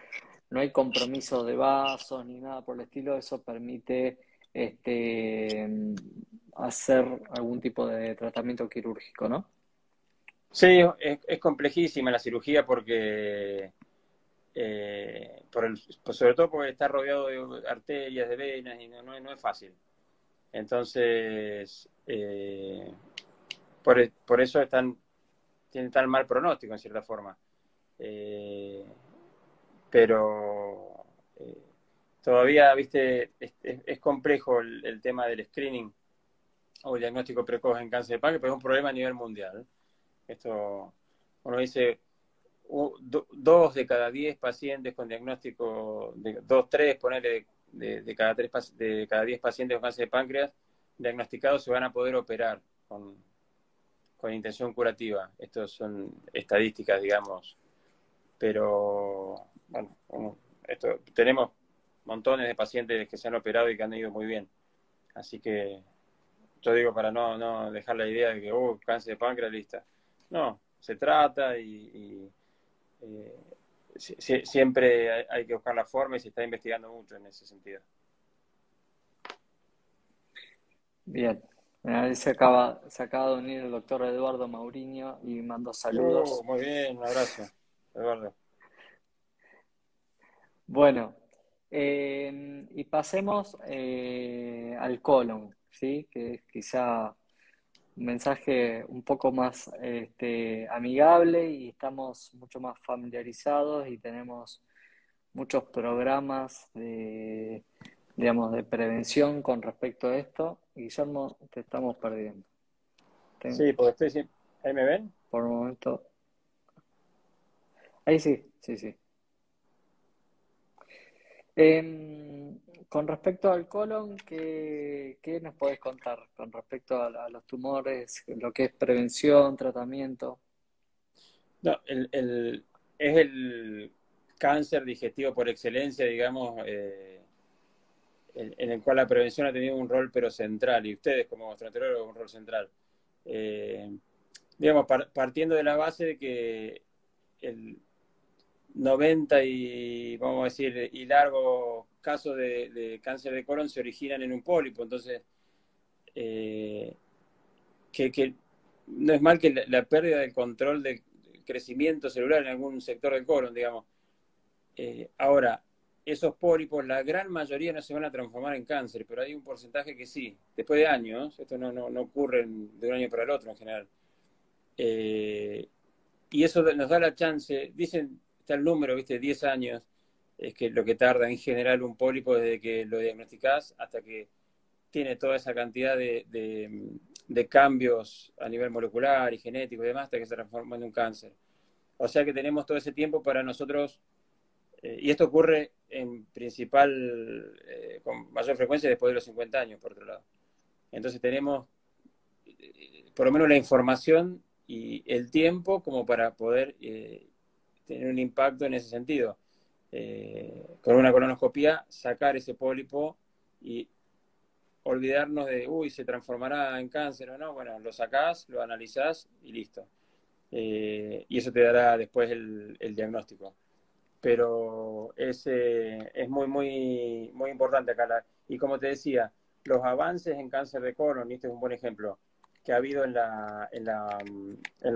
no hay compromiso de vasos ni nada por el estilo, eso permite este, hacer algún tipo de tratamiento quirúrgico, ¿no? Sí, es complejísima la cirugía porque, sobre todo porque está rodeado de arterias, de venas y no es fácil. Entonces, por eso tiene tan mal pronóstico en cierta forma. Eh, pero todavía, viste, es complejo el tema del screening o el diagnóstico precoz en cáncer de páncreas, pero es un problema a nivel mundial. Esto, uno dice, dos de cada 10 pacientes con diagnóstico, dos, tres, ponerle de cada 10 pacientes con cáncer de páncreas diagnosticados se van a poder operar con intención curativa. Estas son estadísticas, digamos, pero bueno, tenemos montones de pacientes que se han operado y que han ido muy bien. Así que yo digo para no dejar la idea de que, cáncer de páncreas, lista. No, se trata y eh, siempre hay que buscar la forma y se está investigando mucho en ese sentido. Bien. Ahí se acaba de unir el doctor Eduardo Mauriño y mandó Oh, saludos. muy bien, un abrazo, Eduardo. Bueno, y pasemos al colon, ¿sí? Que es quizá un mensaje un poco más amigable y estamos mucho más familiarizados y tenemos muchos programas digamos, de prevención con respecto a esto. Guillermo, te estamos perdiendo. Sí, porque ¿ahí me ven? Por un momento. Ahí sí, sí, sí. Con respecto al colon, ¿qué nos podés contar con respecto a los tumores, lo que es prevención, tratamiento? No, es el cáncer digestivo por excelencia, digamos, en el cual la prevención ha tenido un rol pero central, y ustedes como gastroenterólogos un rol central. Eh, digamos, partiendo de la base de que el 90 y, vamos a decir, y largos casos de cáncer de colon se originan en un pólipo, entonces, eh, que no es mal que la pérdida del control del crecimiento celular en algún sector del colon, digamos. Ahora, esos pólipos, la gran mayoría no se van a transformar en cáncer, pero hay un porcentaje que sí, después de años, esto no ocurre de un año para el otro en general. Eh, y eso nos da la chance, dicen, está el número, ¿viste? 10 años, es que lo que tarda en general un pólipo desde que lo diagnosticás hasta que tiene toda esa cantidad de cambios a nivel molecular y genético y demás hasta que se transforma en un cáncer. O sea que tenemos todo ese tiempo para nosotros, y esto ocurre en principal, con mayor frecuencia después de los 50 años, por otro lado. Entonces tenemos por lo menos la información y el tiempo como para poder tener un impacto en ese sentido. Con una colonoscopia, sacar ese pólipo y olvidarnos de, uy, se transformará en cáncer o no. Bueno, lo sacás, lo analizás y listo. Y eso te dará después el diagnóstico. Pero es muy, muy, muy importante acá. Y como te decía, los avances en cáncer de colon, y este es un buen ejemplo, que ha habido en la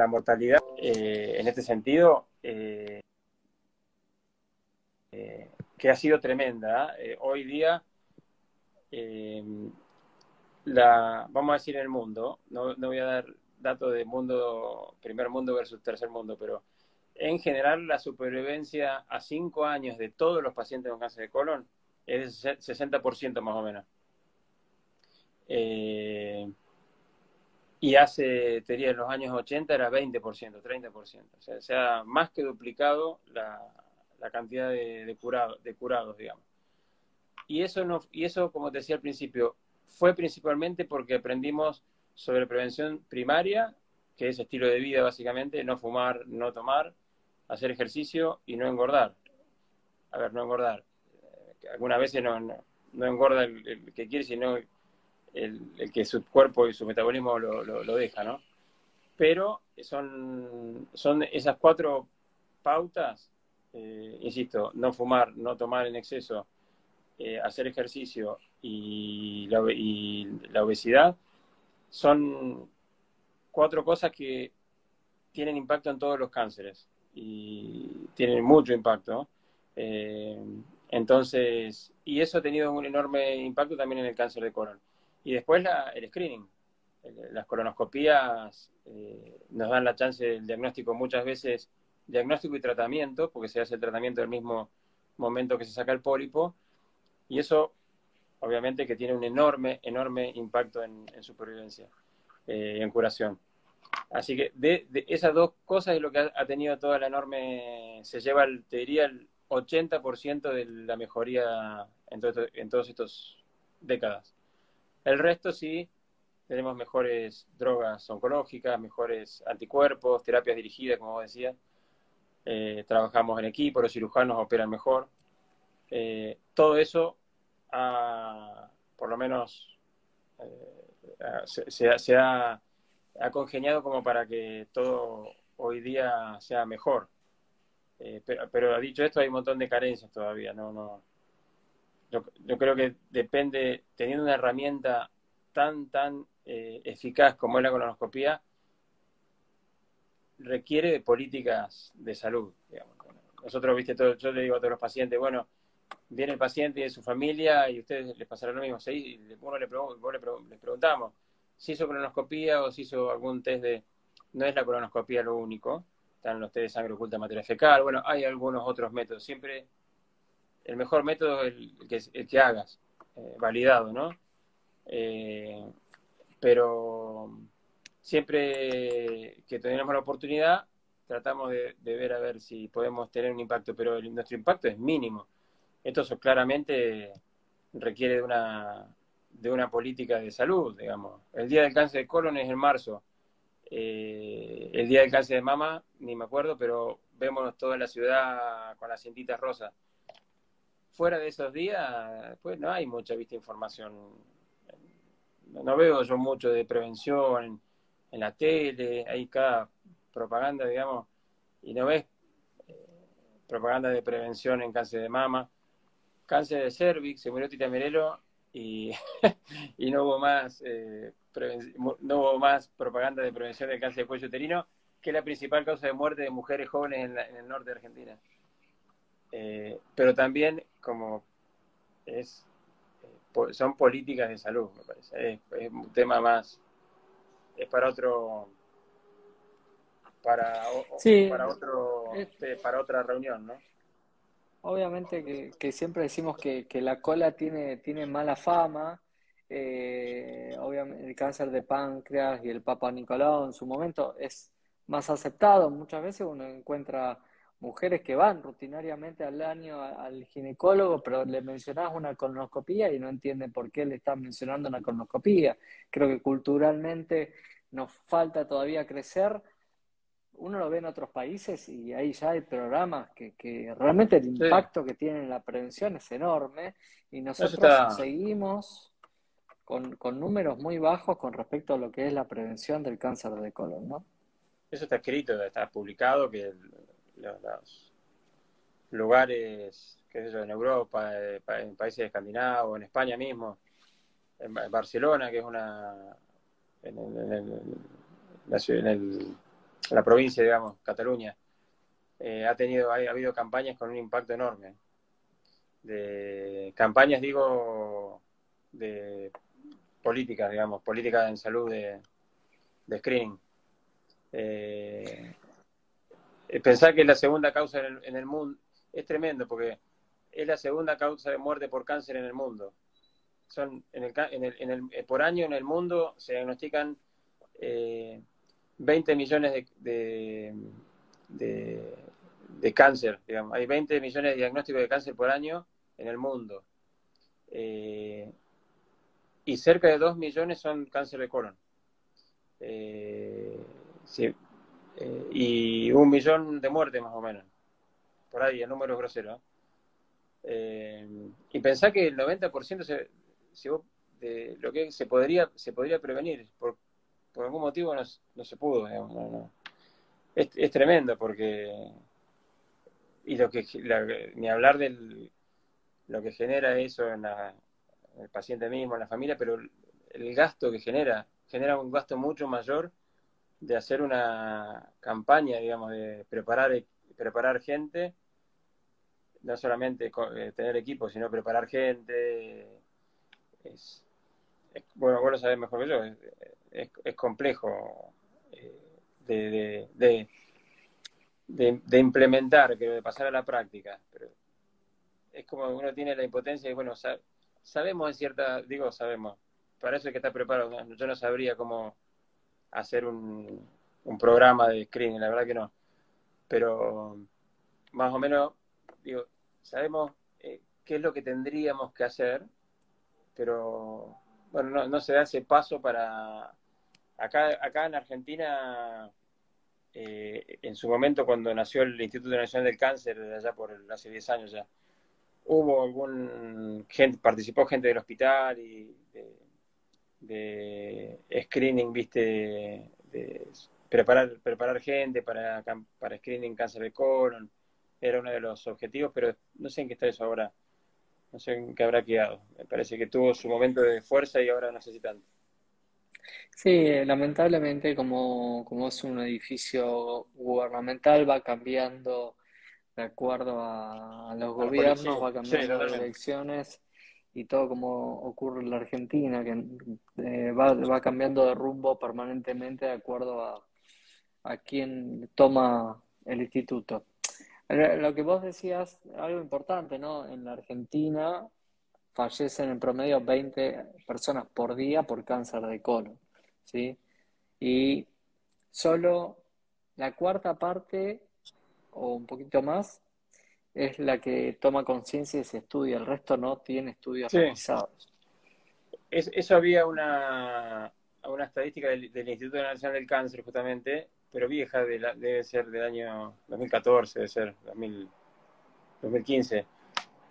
mortalidad, en este sentido, que ha sido tremenda. Hoy día, eh, vamos a decir en el mundo, no voy a dar datos de mundo, primer mundo versus tercer mundo, pero en general la supervivencia a 5 años de todos los pacientes con cáncer de colon es de 60% más o menos. Eh, y te diría, en los años 80 era 20%, 30%. O sea, se ha más que duplicado la cantidad de curados, digamos. Y eso, como te decía al principio, fue principalmente porque aprendimos sobre prevención primaria, que es estilo de vida básicamente, no fumar, no tomar, hacer ejercicio y no engordar. A ver, no engordar. Algunas veces no engorda el que quiere, sino el que su cuerpo y su metabolismo lo deja, ¿no? Pero son esas 4 pautas, insisto, no fumar, no tomar en exceso, hacer ejercicio y la obesidad, son 4 cosas que tienen impacto en todos los cánceres y tienen mucho impacto, ¿no? Eh, entonces, y eso ha tenido un enorme impacto también en el cáncer de colon. Y después el screening. Las colonoscopías nos dan la chance del diagnóstico muchas veces, diagnóstico y tratamiento, porque se hace el tratamiento al mismo momento que se saca el pólipo, y eso obviamente que tiene un enorme, enorme impacto en supervivencia y en curación. Así que de esas dos cosas es lo que ha tenido toda la enorme, se lleva, te diría, el 80% de la mejoría en todas estas décadas. El resto sí, tenemos mejores drogas oncológicas, mejores anticuerpos, terapias dirigidas, como decía. Trabajamos en equipo, los cirujanos operan mejor. Todo eso por lo menos se ha congeniado como para que todo hoy día sea mejor. Pero dicho esto, hay un montón de carencias todavía. Yo creo que depende, teniendo una herramienta tan eficaz como es la colonoscopía, requiere de políticas de salud, digamos. Nosotros, viste, yo le digo a todos los pacientes, bueno, viene el paciente y de su familia y a ustedes les pasará lo mismo. ¿Sí? Uno les preguntamos si hizo colonoscopía o si hizo algún test de... No es la colonoscopía lo único, están los test de sangre oculta materia fecal, bueno, hay algunos otros métodos. Siempre el mejor método es el que hagas, validado, ¿no? Pero siempre que tenemos la oportunidad, tratamos de ver a ver si podemos tener un impacto, pero nuestro impacto es mínimo. Esto claramente requiere de una política de salud, digamos. El día del cáncer de colon es en marzo. El día del cáncer de mama, ni me acuerdo, pero vemos toda la ciudad con las cintitas rosas. Fuera de esos días, pues no hay mucha vista información. No veo yo mucho de prevención en la tele, hay cada propaganda, digamos, y no ves propaganda de prevención en cáncer de mama. Cáncer de cervix, se murió Tita Merelo y, y no hubo más no hubo más propaganda de prevención del cáncer de cuello uterino, que es la principal causa de muerte de mujeres jóvenes en el norte de Argentina. Pero también como son políticas de salud, me parece. Es un tema más, es para otro, para, Sí, para otro, es, para otra reunión, ¿no? obviamente que siempre decimos que la cola tiene mala fama. Obviamente el cáncer de páncreas y el Papa Nicolau en su momento es más aceptado. Muchas veces uno encuentra mujeres que van rutinariamente al año al ginecólogo, pero le mencionás una colonoscopía y no entienden por qué le están mencionando una colonoscopía. Creo que culturalmente nos falta todavía crecer. Uno lo ve en otros países y ahí ya hay programas que realmente el Sí, impacto que tienen en la prevención es enorme y eso nosotros está, seguimos con números muy bajos con respecto a lo que es la prevención del cáncer de colon, ¿no? eso está escrito, está publicado, que los lugares, qué sé yo, en Europa, en países escandinavos, en España mismo, en Barcelona, que es en la provincia, digamos, Cataluña, ha habido campañas con un impacto enorme. De campañas, digo, de políticas, digamos, políticas en salud de screening. Eh, Pensar que es la segunda causa en el mundo es tremendo, porque es la segunda causa de muerte por cáncer en el mundo. Son por año en el mundo se diagnostican 20 millones de, de cáncer, digamos. Hay 20 millones de diagnósticos de cáncer por año en el mundo. Y cerca de 2 millones son cáncer de colon. Sí, y 1 millón de muertes más o menos. Por ahí, el número es grosero. Y pensá que el 90% de lo que se podría prevenir. Por algún motivo no se pudo. Digamos, no. Es tremendo porque... Y ni hablar de lo que genera eso en el paciente mismo, en la familia, pero el gasto que genera un gasto mucho mayor de hacer una campaña, digamos, de preparar gente, no solamente tener equipos, sino preparar gente. Es, bueno, vos lo sabés mejor que yo, es complejo eh, de, de, de implementar, creo, de pasar a la práctica, pero es como uno tiene la impotencia y bueno, sabemos en cierta, digo sabemos, para eso hay que estar preparado, ¿no? Yo no sabría cómo hacer un programa de screening, la verdad que no, pero más o menos, digo, sabemos qué es lo que tendríamos que hacer, pero bueno, no se da ese paso para... Acá en Argentina, en su momento cuando nació el Instituto Nacional del Cáncer, allá hace 10 años ya, hubo participó gente del hospital y de screening, viste, de preparar gente para screening cáncer de colon, era uno de los objetivos, pero no sé en qué está eso ahora, no sé en qué habrá quedado. Me parece que tuvo su momento de fuerza y ahora no sé si tanto. Sí, lamentablemente como es un edificio gubernamental va cambiando de acuerdo a los A los gobiernos, sí, va sí, cambiando de totalmente. direcciones y todo como ocurre en la Argentina, que va cambiando de rumbo permanentemente de acuerdo a quién toma el instituto. Lo que vos decías, algo importante, ¿no? En la Argentina fallecen en promedio 20 personas por día por cáncer de colon, ¿sí? Y solo la cuarta parte o un poquito más es la que toma conciencia y se estudia, el resto no tiene estudios Sí, realizados. eso había una estadística del Instituto Nacional del Cáncer, justamente, pero vieja, debe ser del año 2014, debe ser 2015,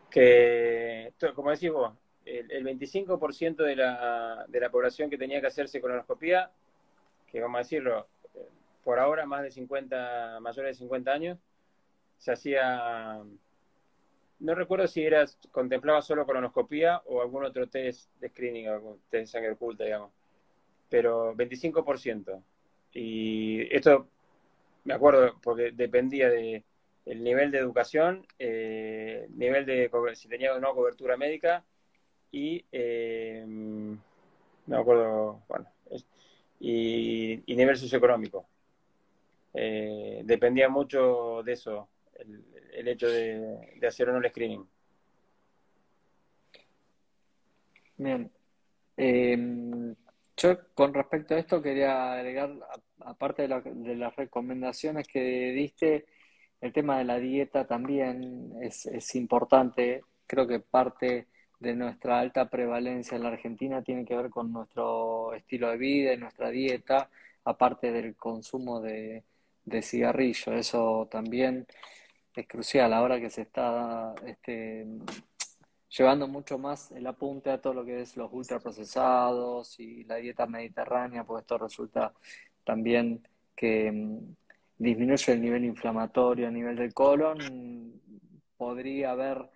que, como decís vos, el 25% de la población que tenía que hacerse colonoscopía, que vamos a decirlo, por ahora más de 50, mayores de 50 años, se hacía, no recuerdo si contemplaba solo colonoscopía o algún otro test de screening, algún test de sangre oculta, digamos, pero 25%. Y esto me acuerdo porque dependía de el nivel de educación, nivel de si tenía o no cobertura médica y no me acuerdo, bueno, y nivel socioeconómico. Dependía mucho de eso, el hecho de hacer o no el screening. Bien. Eh, yo con respecto a esto quería agregar, aparte de las recomendaciones que diste, el tema de la dieta también es importante. Creo que parte de nuestra alta prevalencia en la Argentina tiene que ver con nuestro estilo de vida y nuestra dieta, aparte del consumo de cigarrillo. Eso también es crucial ahora que se está llevando mucho más el apunte a todo lo que es los ultraprocesados y la dieta mediterránea, porque esto resulta también que disminuye el nivel inflamatorio a nivel del colon, podría haber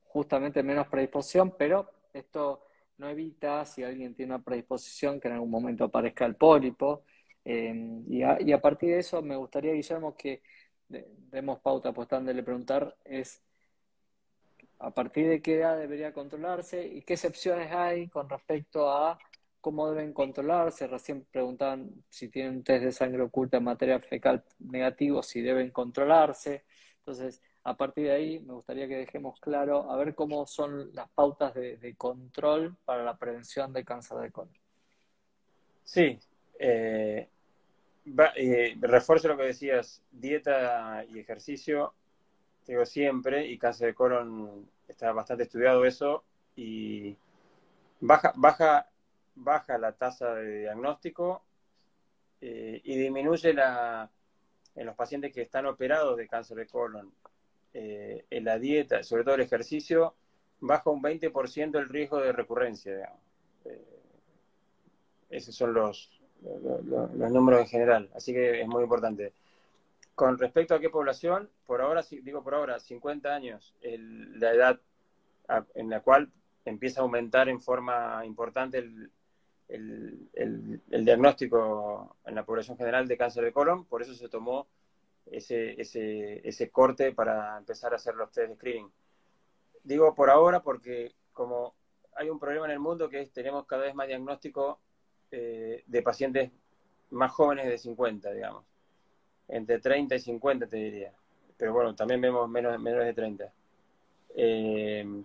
justamente menos predisposición, pero esto no evita, si alguien tiene una predisposición, que en algún momento aparezca el pólipo. Y a partir de eso me gustaría, Guillermo, que demos pauta, pues dándole preguntar, es a partir de qué edad debería controlarse y qué excepciones hay con respecto a cómo deben controlarse. Recién preguntaban si tienen un test de sangre oculta en materia fecal negativo, si deben controlarse. Entonces, a partir de ahí, me gustaría que dejemos claro a ver cómo son las pautas de control para la prevención de cáncer de colon. Sí, eh, refuerzo lo que decías, dieta y ejercicio, digo siempre, y cáncer de colon está bastante estudiado eso, y baja, baja, baja la tasa de diagnóstico y disminuye en los pacientes que están operados de cáncer de colon, en la dieta, sobre todo el ejercicio, baja un 20% el riesgo de recurrencia, digamos. Eh, Esos son los números en general, así que es muy importante. Con respecto a qué población, por ahora, digo por ahora, 50 años, la edad en la cual empieza a aumentar en forma importante el diagnóstico en la población general de cáncer de colon, por eso se tomó ese corte para empezar a hacer los test de screening. Digo por ahora porque como hay un problema en el mundo que es tenemos cada vez más diagnóstico de pacientes más jóvenes de 50, digamos. Entre 30 y 50 te diría. Pero bueno, también vemos menores de 30. Eh,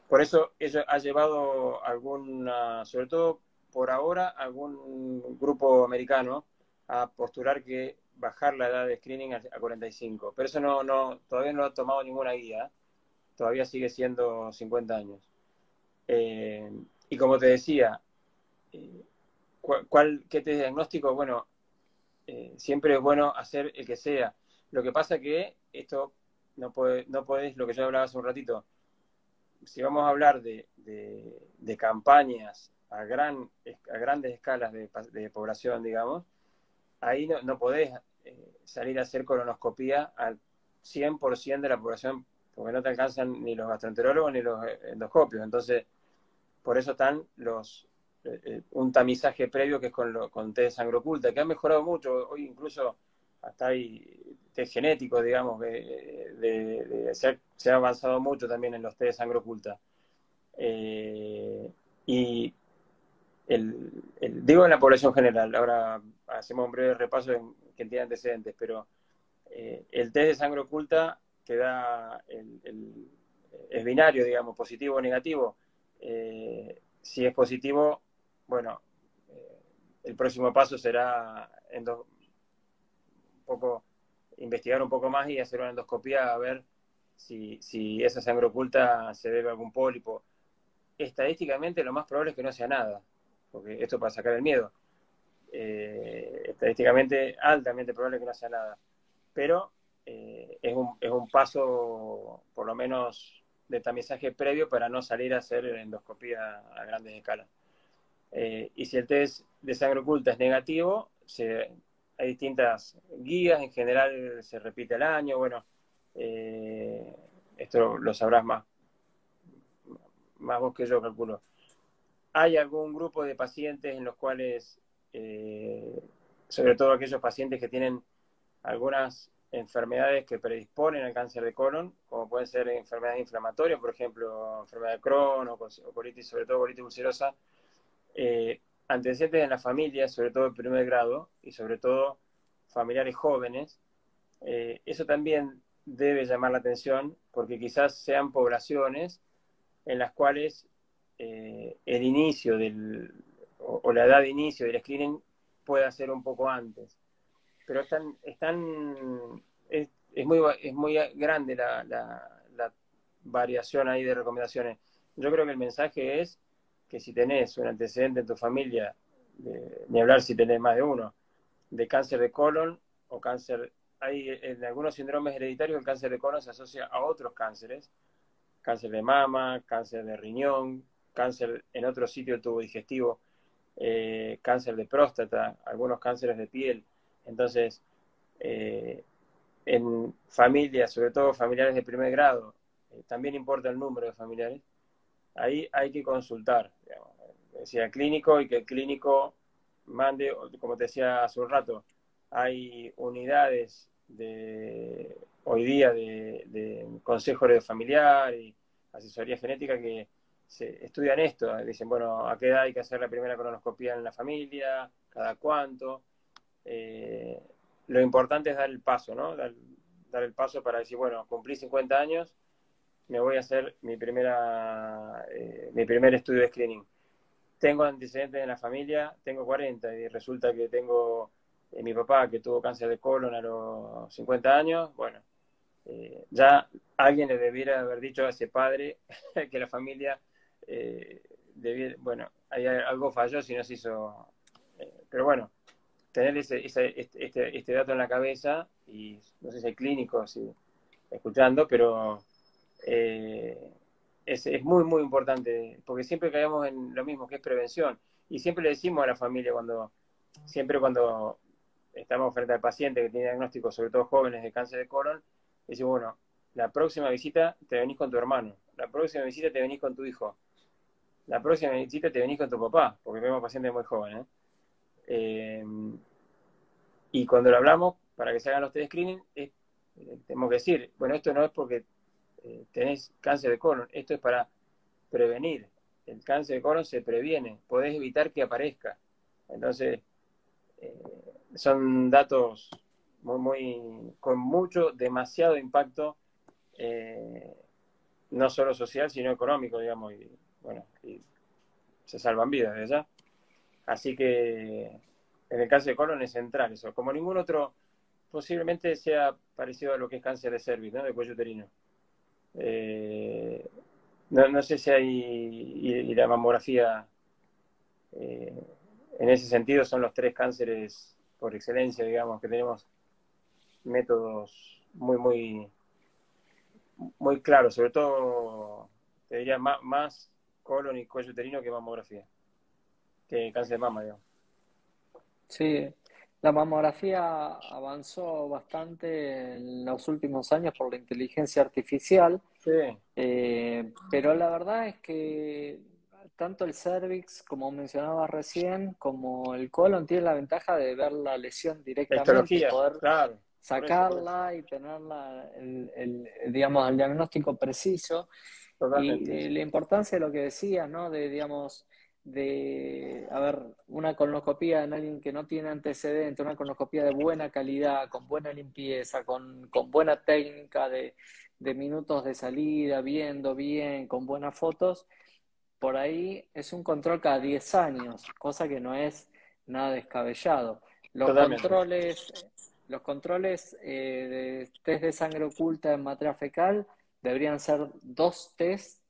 por eso ha llevado sobre todo por ahora, algún grupo americano a postular que bajar la edad de screening a 45. Pero eso todavía no ha tomado ninguna guía. Todavía sigue siendo 50 años. Eh, y como te decía, eh, ¿qué te diagnóstico? Bueno, siempre es bueno hacer el que sea. Lo que pasa que esto no podés, lo que yo hablaba hace un ratito, si vamos a hablar de campañas a grandes escalas de población, digamos, ahí no podés salir a hacer colonoscopía al 100% de la población, porque no te alcanzan ni los gastroenterólogos ni los endoscopios. Entonces, por eso están un tamizaje previo que es con test de sangre oculta, que ha mejorado mucho. Hoy incluso hasta hay test genéticos, digamos, se ha avanzado mucho también en los test de sangre oculta. Y digo en la población general, ahora hacemos un breve repaso en quien tiene antecedentes, pero el test de sangre oculta que da es binario, digamos, positivo o negativo. Si es positivo, bueno, el próximo paso será un poco investigar un poco más y hacer una endoscopía a ver si esa sangre oculta se debe a algún pólipo. Estadísticamente lo más probable es que no sea nada, porque esto para sacar el miedo. Estadísticamente altamente probable que no sea nada, pero es un paso por lo menos de tamizaje previo para no salir a hacer endoscopía a grandes escalas. Y si el test de sangre oculta es negativo, hay distintas guías, en general se repite al año, bueno, esto lo sabrás más vos que yo, calculo. Hay algún grupo de pacientes en los cuales, sobre todo aquellos pacientes que tienen algunas enfermedades que predisponen al cáncer de colon, como pueden ser enfermedades inflamatorias, por ejemplo, enfermedad de Crohn o colitis, sobre todo colitis ulcerosa, antecedentes en la familia, sobre todo de primer grado, y sobre todo familiares jóvenes, eso también debe llamar la atención, porque quizás sean poblaciones en las cuales el inicio o la edad de inicio del screening pueda ser un poco antes. Pero es muy grande la variación ahí de recomendaciones. Yo creo que el mensaje es que si tenés un antecedente en tu familia, ni hablar si tenés más de uno, de cáncer de colon o cáncer, hay en algunos síndromes hereditarios el cáncer de colon se asocia a otros cánceres, cáncer de mama, cáncer de riñón, cáncer en otro sitio del tubo digestivo, cáncer de próstata, algunos cánceres de piel. Entonces, en familias, sobre todo familiares de primer grado, también importa el número de familiares, ahí hay que consultar, digamos, decía clínico, y que el clínico mande, como te decía hace un rato, hay unidades hoy día de consejo de familiar y asesoría genética que se estudian esto, dicen, bueno, a qué edad hay que hacer la primera colonoscopia en la familia, cada cuánto. Lo importante es dar el paso, ¿no? Dar el paso para decir, bueno, cumplí 50 años, me voy a hacer mi primer estudio de screening. Tengo antecedentes en la familia, tengo 40 y resulta que tengo mi papá que tuvo cáncer de colon a los 50 años. Bueno, ya alguien le debiera haber dicho a ese padre que la familia bueno, algo falló si no se hizo. Pero bueno, tener este dato en la cabeza, y no sé si hay clínicos escuchando, pero es muy, muy importante, porque siempre caemos en lo mismo, que es prevención. Y siempre le decimos a la familia, siempre cuando estamos frente al paciente que tiene diagnóstico, sobre todo jóvenes, de cáncer de colon, decimos, bueno, la próxima visita te venís con tu hermano, la próxima visita te venís con tu hijo, la próxima visita te venís con tu papá, porque vemos pacientes muy jóvenes. Y cuando lo hablamos, para que se hagan los test screening, tenemos que decir, bueno, esto no es porque tenés cáncer de colon, esto es para prevenir. El cáncer de colon se previene, podés evitar que aparezca. Entonces, son datos con demasiado impacto, no solo social, sino económico, digamos, y bueno, y se salvan vidas, ¿verdad? Así que en el cáncer de colon es central eso, como ningún otro, posiblemente sea parecido a lo que es cáncer de cervix, ¿no? De cuello uterino. No sé si hay, y la mamografía, en ese sentido son los tres cánceres por excelencia, digamos, que tenemos métodos muy claros, sobre todo, te diría, más colon y cuello uterino que mamografía, que cáncer de mama, digamos. Sí, la mamografía avanzó bastante en los últimos años por la inteligencia artificial, Sí, pero la verdad es que tanto el cervix, como mencionaba recién, como el colon tienen la ventaja de ver la lesión La directamente y histología, poder claro, por eso, sacarla y tener digamos, el diagnóstico preciso. Y totalmente. la importancia de lo que decías, ¿no? De, digamos, a ver, una colonoscopía en alguien que no tiene antecedente, una colonoscopía de buena calidad, con buena limpieza, con buena técnica de minutos de salida, viendo bien, con buenas fotos, por ahí es un control cada 10 años, cosa que no es nada descabellado. Los Totalmente. controles, los controles de test de sangre oculta en materia fecal deberían ser 2 test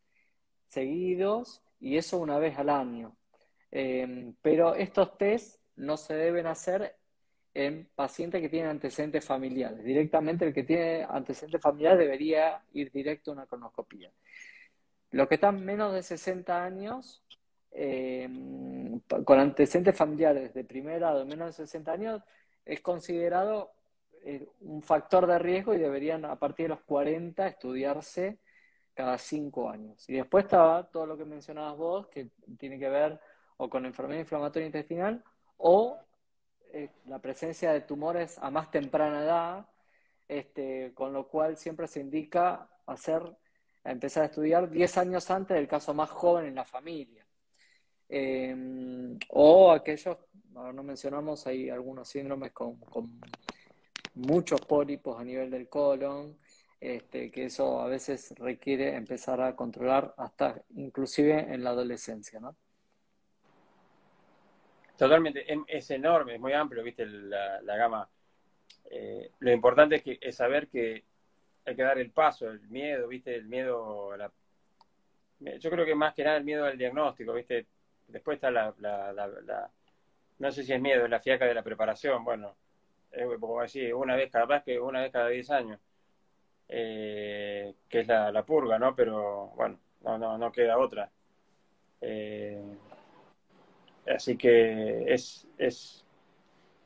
seguidos y eso una vez al año. Pero estos test no se deben hacer en pacientes que tienen antecedentes familiares. Directamente el que tiene antecedentes familiares debería ir directo a una colonoscopia. Los que están menos de 60 años, eh, con antecedentes familiares de primer grado de menos de 60 años, es considerado un factor de riesgo y deberían a partir de los 40 estudiarse cada 5 años. Y después estaba todo lo que mencionabas vos, que tiene que ver o con enfermedad inflamatoria intestinal o la presencia de tumores a más temprana edad, con lo cual siempre se indica empezar a estudiar 10 años antes del caso más joven en la familia. O aquellos, ahora no mencionamos, hay algunos síndromes con muchos pólipos a nivel del colon, que eso a veces requiere empezar a controlar hasta inclusive en la adolescencia, ¿no? Totalmente, es enorme, es muy amplio, viste, la gama. Lo importante es saber que hay que dar el paso, el miedo, viste, el miedo, yo creo que más que nada el miedo al diagnóstico, viste. Después está no sé si es miedo, es la fiaca de la preparación, bueno, como decir, capaz que una vez cada 10 años, que es la purga, ¿no? Pero bueno, no queda otra. Eh, Así que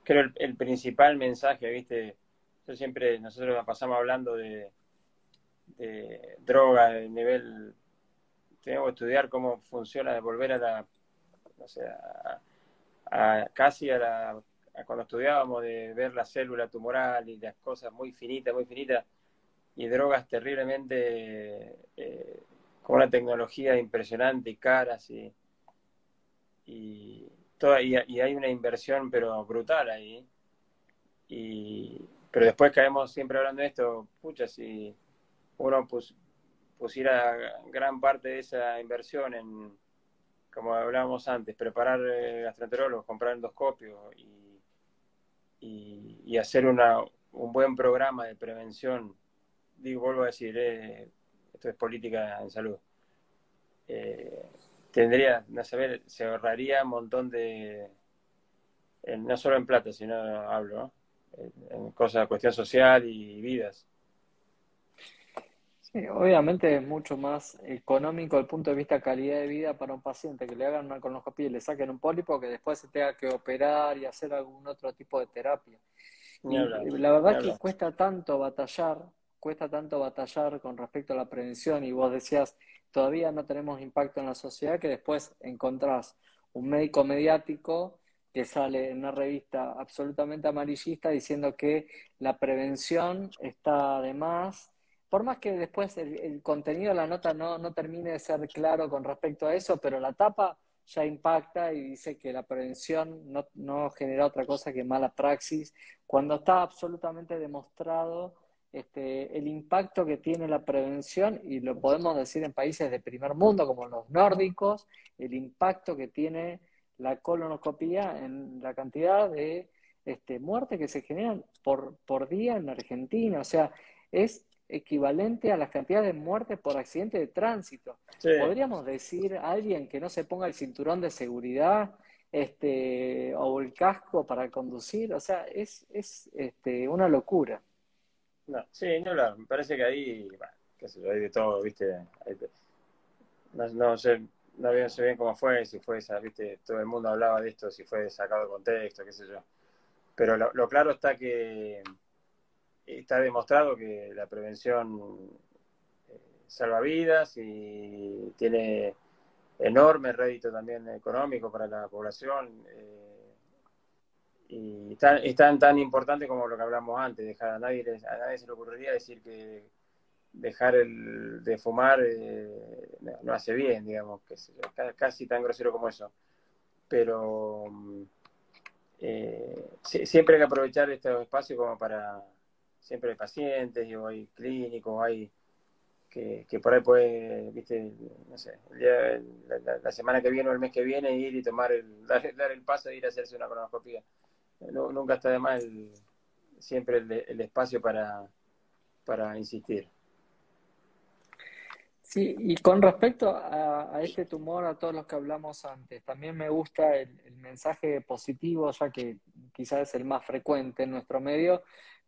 creo, el principal mensaje, ¿viste? Nosotros pasamos hablando de droga, de nivel, tenemos que estudiar cómo funciona, de volver no sé, casi a cuando estudiábamos, de ver la célula tumoral y las cosas muy finitas, y drogas terriblemente, con una tecnología impresionante y caras, y, y hay una inversión pero brutal ahí. Pero después caemos siempre hablando de esto, pucha, si uno pusiera gran parte de esa inversión en, como hablábamos antes, preparar gastroenterólogos, comprar endoscopio y hacer un buen programa de prevención, digo, vuelvo a decir, esto es política en salud, eh, no saber, se ahorraría un montón no solo en plata, sino hablo, ¿no? En cosas, cuestión social y vidas. Sí, obviamente es mucho más económico desde el punto de vista calidad de vida para un paciente que le hagan una colonoscopia y le saquen un pólipo que después se tenga que operar y hacer algún otro tipo de terapia. Ni Y hablar, la ni verdad que hablar. cuesta tanto batallar con respecto a la prevención y vos decías, todavía no tenemos impacto en la sociedad que después encontrás un médico mediático que sale en una revista absolutamente amarillista diciendo que la prevención está de más, por más que después el contenido de la nota no termine de ser claro con respecto a eso, pero la tapa ya impacta y dice que la prevención no genera otra cosa que mala praxis, cuando está absolutamente demostrado el impacto que tiene la prevención, y lo podemos decir en países de primer mundo como los nórdicos, el impacto que tiene la colonoscopía en la cantidad de muertes que se generan por día en Argentina. O sea, es equivalente a las cantidades de muertes por accidente de tránsito. Sí, ¿Podríamos decir a alguien que no se ponga el cinturón de seguridad o el casco para conducir? O sea, es una locura. no, sí, ni hablar. Me parece que ahí, bueno, qué sé yo, hay de todo, ¿viste? No sé, no sé bien cómo fue, si fue esa, ¿viste? Todo el mundo hablaba de esto, si fue sacado de contexto, qué sé yo. Pero lo claro está que está demostrado que la prevención salva vidas y tiene enorme rédito también económico para la población. Y es tan importante como lo que hablamos antes, a nadie se le ocurriría decir que dejar de fumar no hace bien, digamos, que es casi tan grosero como eso. Pero siempre hay que aprovechar estos espacios como para, siempre hay pacientes, digo, hay clínicos, hay que por ahí puede, viste, no sé, la semana que viene o el mes que viene ir y dar el paso de ir a hacerse una colonoscopia. Nunca está de más siempre el espacio para insistir. Sí, y con respecto a este tumor, a todos los que hablamos antes, también me gusta el mensaje positivo, ya que quizás es el más frecuente en nuestro medio,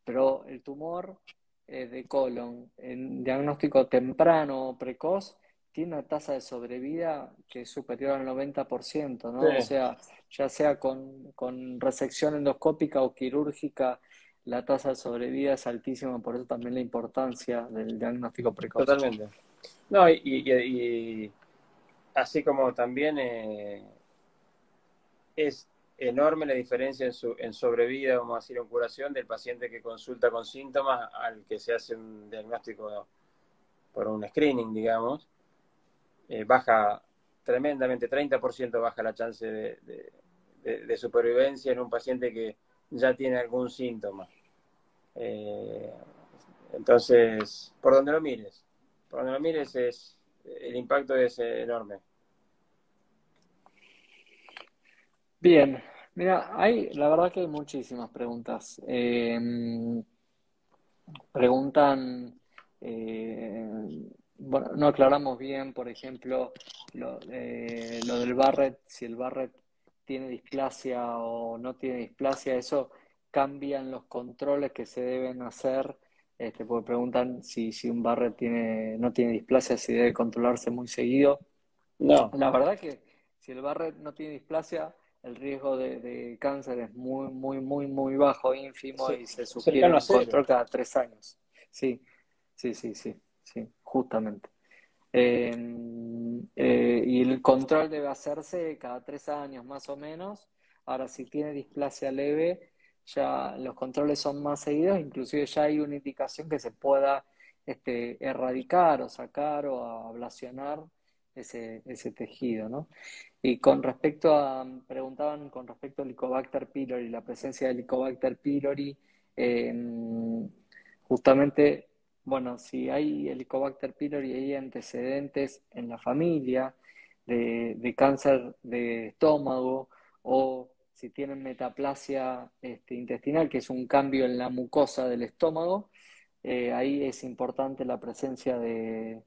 pero el tumor de colon en diagnóstico temprano o precoz tiene una tasa de sobrevida que es superior al 90%, ¿no? O Sí, sea, ya sea con resección endoscópica o quirúrgica, la tasa de sobrevida es altísima, por eso también la importancia del diagnóstico precoz. totalmente. No, y así como también es enorme la diferencia en sobrevida, vamos a decir, en curación del paciente que consulta con síntomas al que se hace un diagnóstico por un screening, digamos. Baja tremendamente, 30% baja la chance de supervivencia en un paciente que ya tiene algún síntoma. Eh, entonces, por donde lo mires el impacto es enorme. Bien, mira, la verdad que hay muchísimas preguntas. Preguntan, bueno, no aclaramos bien, por ejemplo, lo del Barrett, si el Barrett tiene displasia o no tiene displasia, eso cambian los controles que se deben hacer, porque preguntan si un Barrett no tiene displasia, si debe controlarse muy seguido. No, La verdad que si el Barrett no tiene displasia, el riesgo de cáncer es muy, muy, muy, muy bajo, ínfimo, y se sugiere cercano a un cero. control cada 3 años. Sí, sí, sí, sí, sí, justamente. Eh, y el control debe hacerse cada 3 años más o menos. Ahora, si tiene displasia leve, ya los controles son más seguidos, inclusive ya hay una indicación que se pueda erradicar o sacar o ablacionar ese tejido, ¿no? Y preguntaban con respecto al Helicobacter pylori, la presencia del Helicobacter pylori, eh, justamente, bueno, si hay Helicobacter pylori y hay antecedentes en la familia de cáncer de estómago, o si tienen metaplasia intestinal, que es un cambio en la mucosa del estómago, ahí es importante la presencia de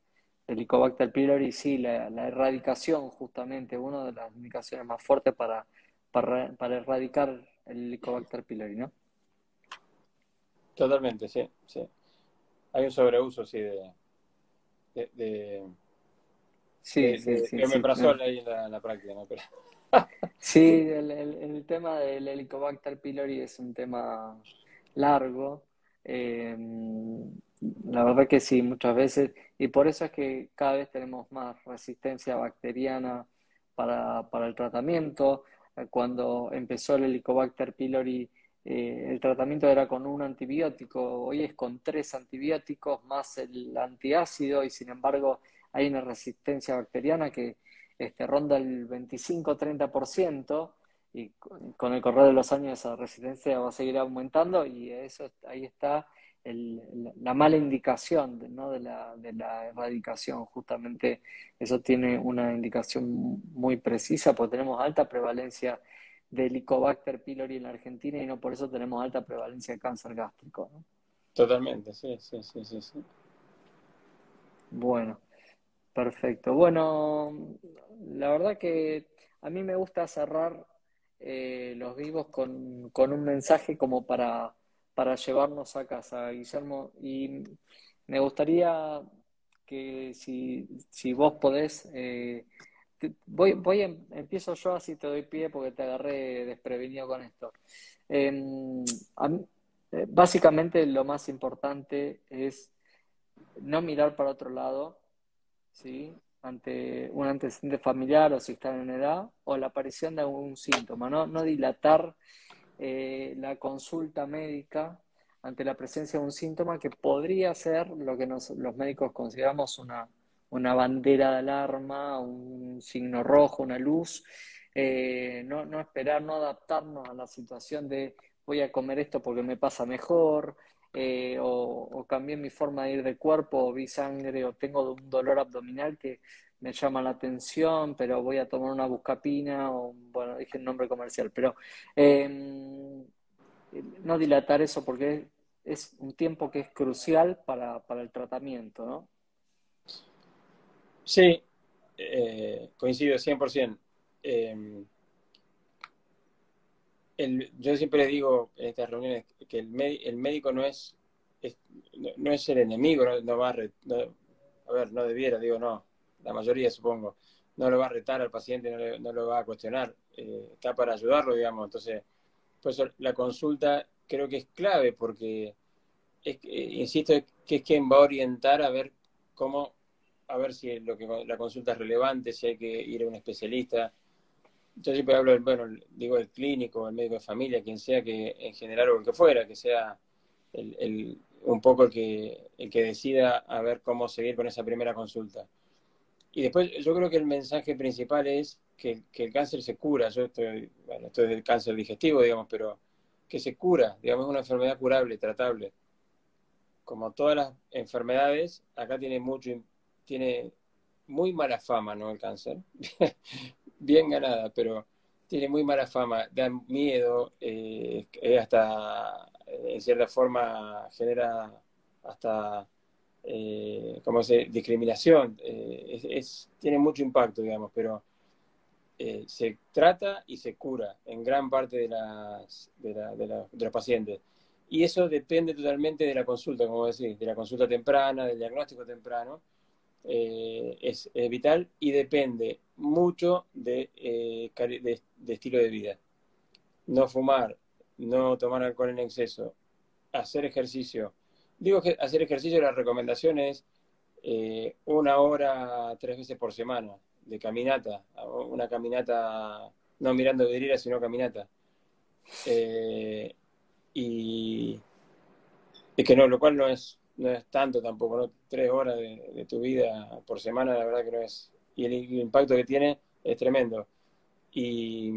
Helicobacter pylori. Sí, la erradicación, justamente, una de las indicaciones más fuertes para erradicar el Helicobacter pylori, ¿no? Totalmente, sí, sí. Hay un sobreuso, sí, de, de, Sí, sí, sí, de sí. omeprazol ahí en la práctica, ¿no? Pero, Sí, el tema del Helicobacter pylori es un tema largo. eh, la verdad que sí, muchas veces, y por eso es que cada vez tenemos más resistencia bacteriana para el tratamiento. Cuando empezó el Helicobacter pylori, el tratamiento era con un antibiótico, hoy es con 3 antibióticos más el antiácido, y sin embargo hay una resistencia bacteriana que ronda el 25-30%, y con el correr de los años esa resistencia va a seguir aumentando, y ahí está la mala indicación ¿no? de la erradicación. Justamente eso tiene una indicación muy precisa, porque tenemos alta prevalencia de Helicobacter pylori en la Argentina, y no por eso tenemos alta prevalencia de cáncer gástrico, ¿no? totalmente, sí, sí, sí, sí, sí. Bueno. Perfecto. Bueno, la verdad que a mí me gusta cerrar los vivos con un mensaje como para llevarnos a casa, Guillermo. Y me gustaría que si vos podés, empiezo yo, así te doy pie porque te agarré desprevenido con esto. Eh, a mí- Básicamente lo más importante es no mirar para otro lado, ¿sí? ante un antecedente familiar o si están en edad, o la aparición de algún síntoma, no dilatar la consulta médica ante la presencia de un síntoma que podría ser lo que los médicos consideramos una bandera de alarma, un signo rojo, una luz. No esperar, no adaptarnos a la situación de voy a comer esto porque me pasa mejor, o cambié mi forma de ir de cuerpo, o vi sangre, o tengo un dolor abdominal que me llama la atención, pero voy a tomar una buscapina, o bueno, dije el nombre comercial, pero eh, no dilatar eso porque es un tiempo que es crucial para el tratamiento, ¿no? Sí, coincido 100%. Yo siempre digo en estas reuniones que el médico no es el enemigo, no va a ver, no debiera, digo no, la mayoría supongo, no lo va a retar al paciente, no lo va a cuestionar, está para ayudarlo, digamos. Entonces, pues la consulta creo que es clave porque, insisto, que es quien va a orientar a ver cómo, a ver si la consulta es relevante, si hay que ir a un especialista. Yo siempre hablo, bueno, digo el clínico, el médico de familia, quien sea que en general o el que fuera, que sea un poco el que decida a ver cómo seguir con esa primera consulta. Y después yo creo que el mensaje principal es que el cáncer se cura. Bueno, esto es el cáncer digestivo, digamos, pero que se cura, digamos, es una enfermedad curable, tratable. Como todas las enfermedades, acá tiene muy mala fama, ¿no? El cáncer. Bien ganada, pero tiene muy mala fama, da miedo, hasta, en cierta forma, genera hasta, ¿cómo se discriminación. Tiene mucho impacto, digamos, pero se trata y se cura en gran parte de los pacientes. Y eso depende totalmente de la consulta, como decís, de la consulta temprana, del diagnóstico temprano. Es vital y depende mucho de estilo de vida. No fumar, no tomar alcohol en exceso, hacer ejercicio. Digo que hacer ejercicio, la recomendación es 1 hora 3 veces por semana de caminata, una caminata, no mirando vidriera, sino caminata. Eh, y es que no, lo cual no es tanto tampoco, ¿no? 3 horas de tu vida por semana, la verdad que no es. Y el impacto que tiene es tremendo. Y,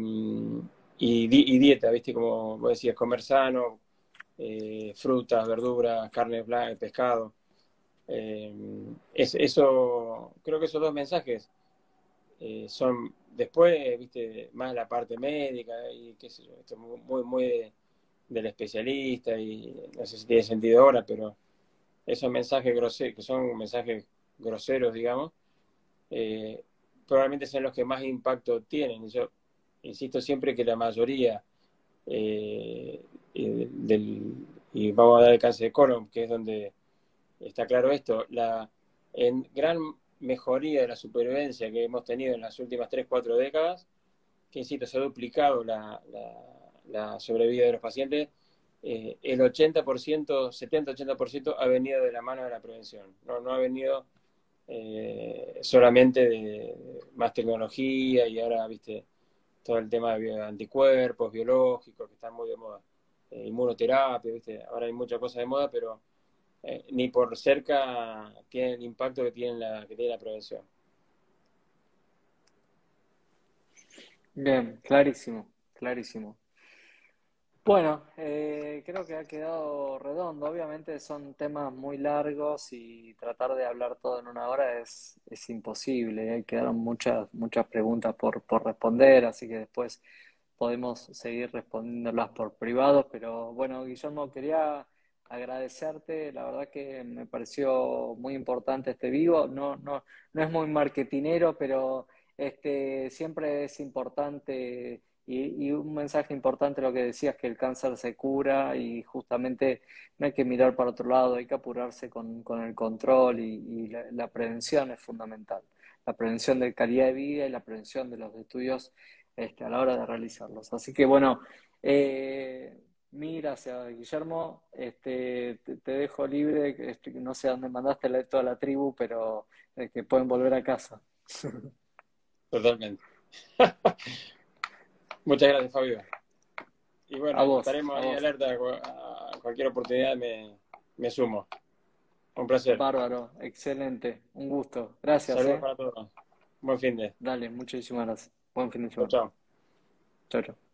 y dieta, ¿viste? Como vos decías, comer sano, frutas, verduras, carne blanca, pescado. Eso, creo que esos dos mensajes son después, ¿viste? Más la parte médica y qué sé yo, esto es muy del especialista y no sé si tiene sentido ahora, pero esos mensajes groseros, que son mensajes groseros, digamos, eh, probablemente sean los que más impacto tienen. Yo insisto siempre que la mayoría eh, y vamos a dar el cáncer de colon, que es donde está claro esto, en gran mejoría de la supervivencia que hemos tenido en las últimas 3 4 décadas, que insisto, se ha duplicado la sobrevida de los pacientes, el 80%, 70-80% ha venido de la mano de la prevención. No ha venido solamente de más tecnología y ahora, viste, todo el tema de anticuerpos, biológicos, que están muy de moda. Inmunoterapia, viste, ahora hay muchas cosas de moda, pero ni por cerca tiene el impacto que tiene la prevención. Bien, clarísimo, clarísimo. Bueno, creo que ha quedado redondo. Obviamente son temas muy largos y tratar de hablar todo en una hora es imposible. Hay quedaron muchas preguntas por responder, así que después podemos seguir respondiéndolas por privado. Pero bueno, Guillermo, quería agradecerte. La verdad que me pareció muy importante este vivo. No es muy marketinero, pero siempre es importante y un mensaje importante lo que decías, que el cáncer se cura y justamente no hay que mirar para otro lado, hay que apurarse con el control y la prevención es fundamental. La prevención de calidad de vida y la prevención de los estudios a la hora de realizarlos. Así que bueno, gracias Guillermo, te dejo libre, no sé a dónde mandaste toda la tribu, pero que pueden volver a casa. Totalmente. Muchas gracias, Fabio. Y bueno, A vos, estaremos a ahí vos. alerta a cualquier oportunidad, me sumo. Un placer. Bárbaro, excelente, un gusto. Gracias, Saludos para todos. Buen fin de. Dale, muchísimas gracias. Buen fin de Chao, semana. chao. Chao, chao.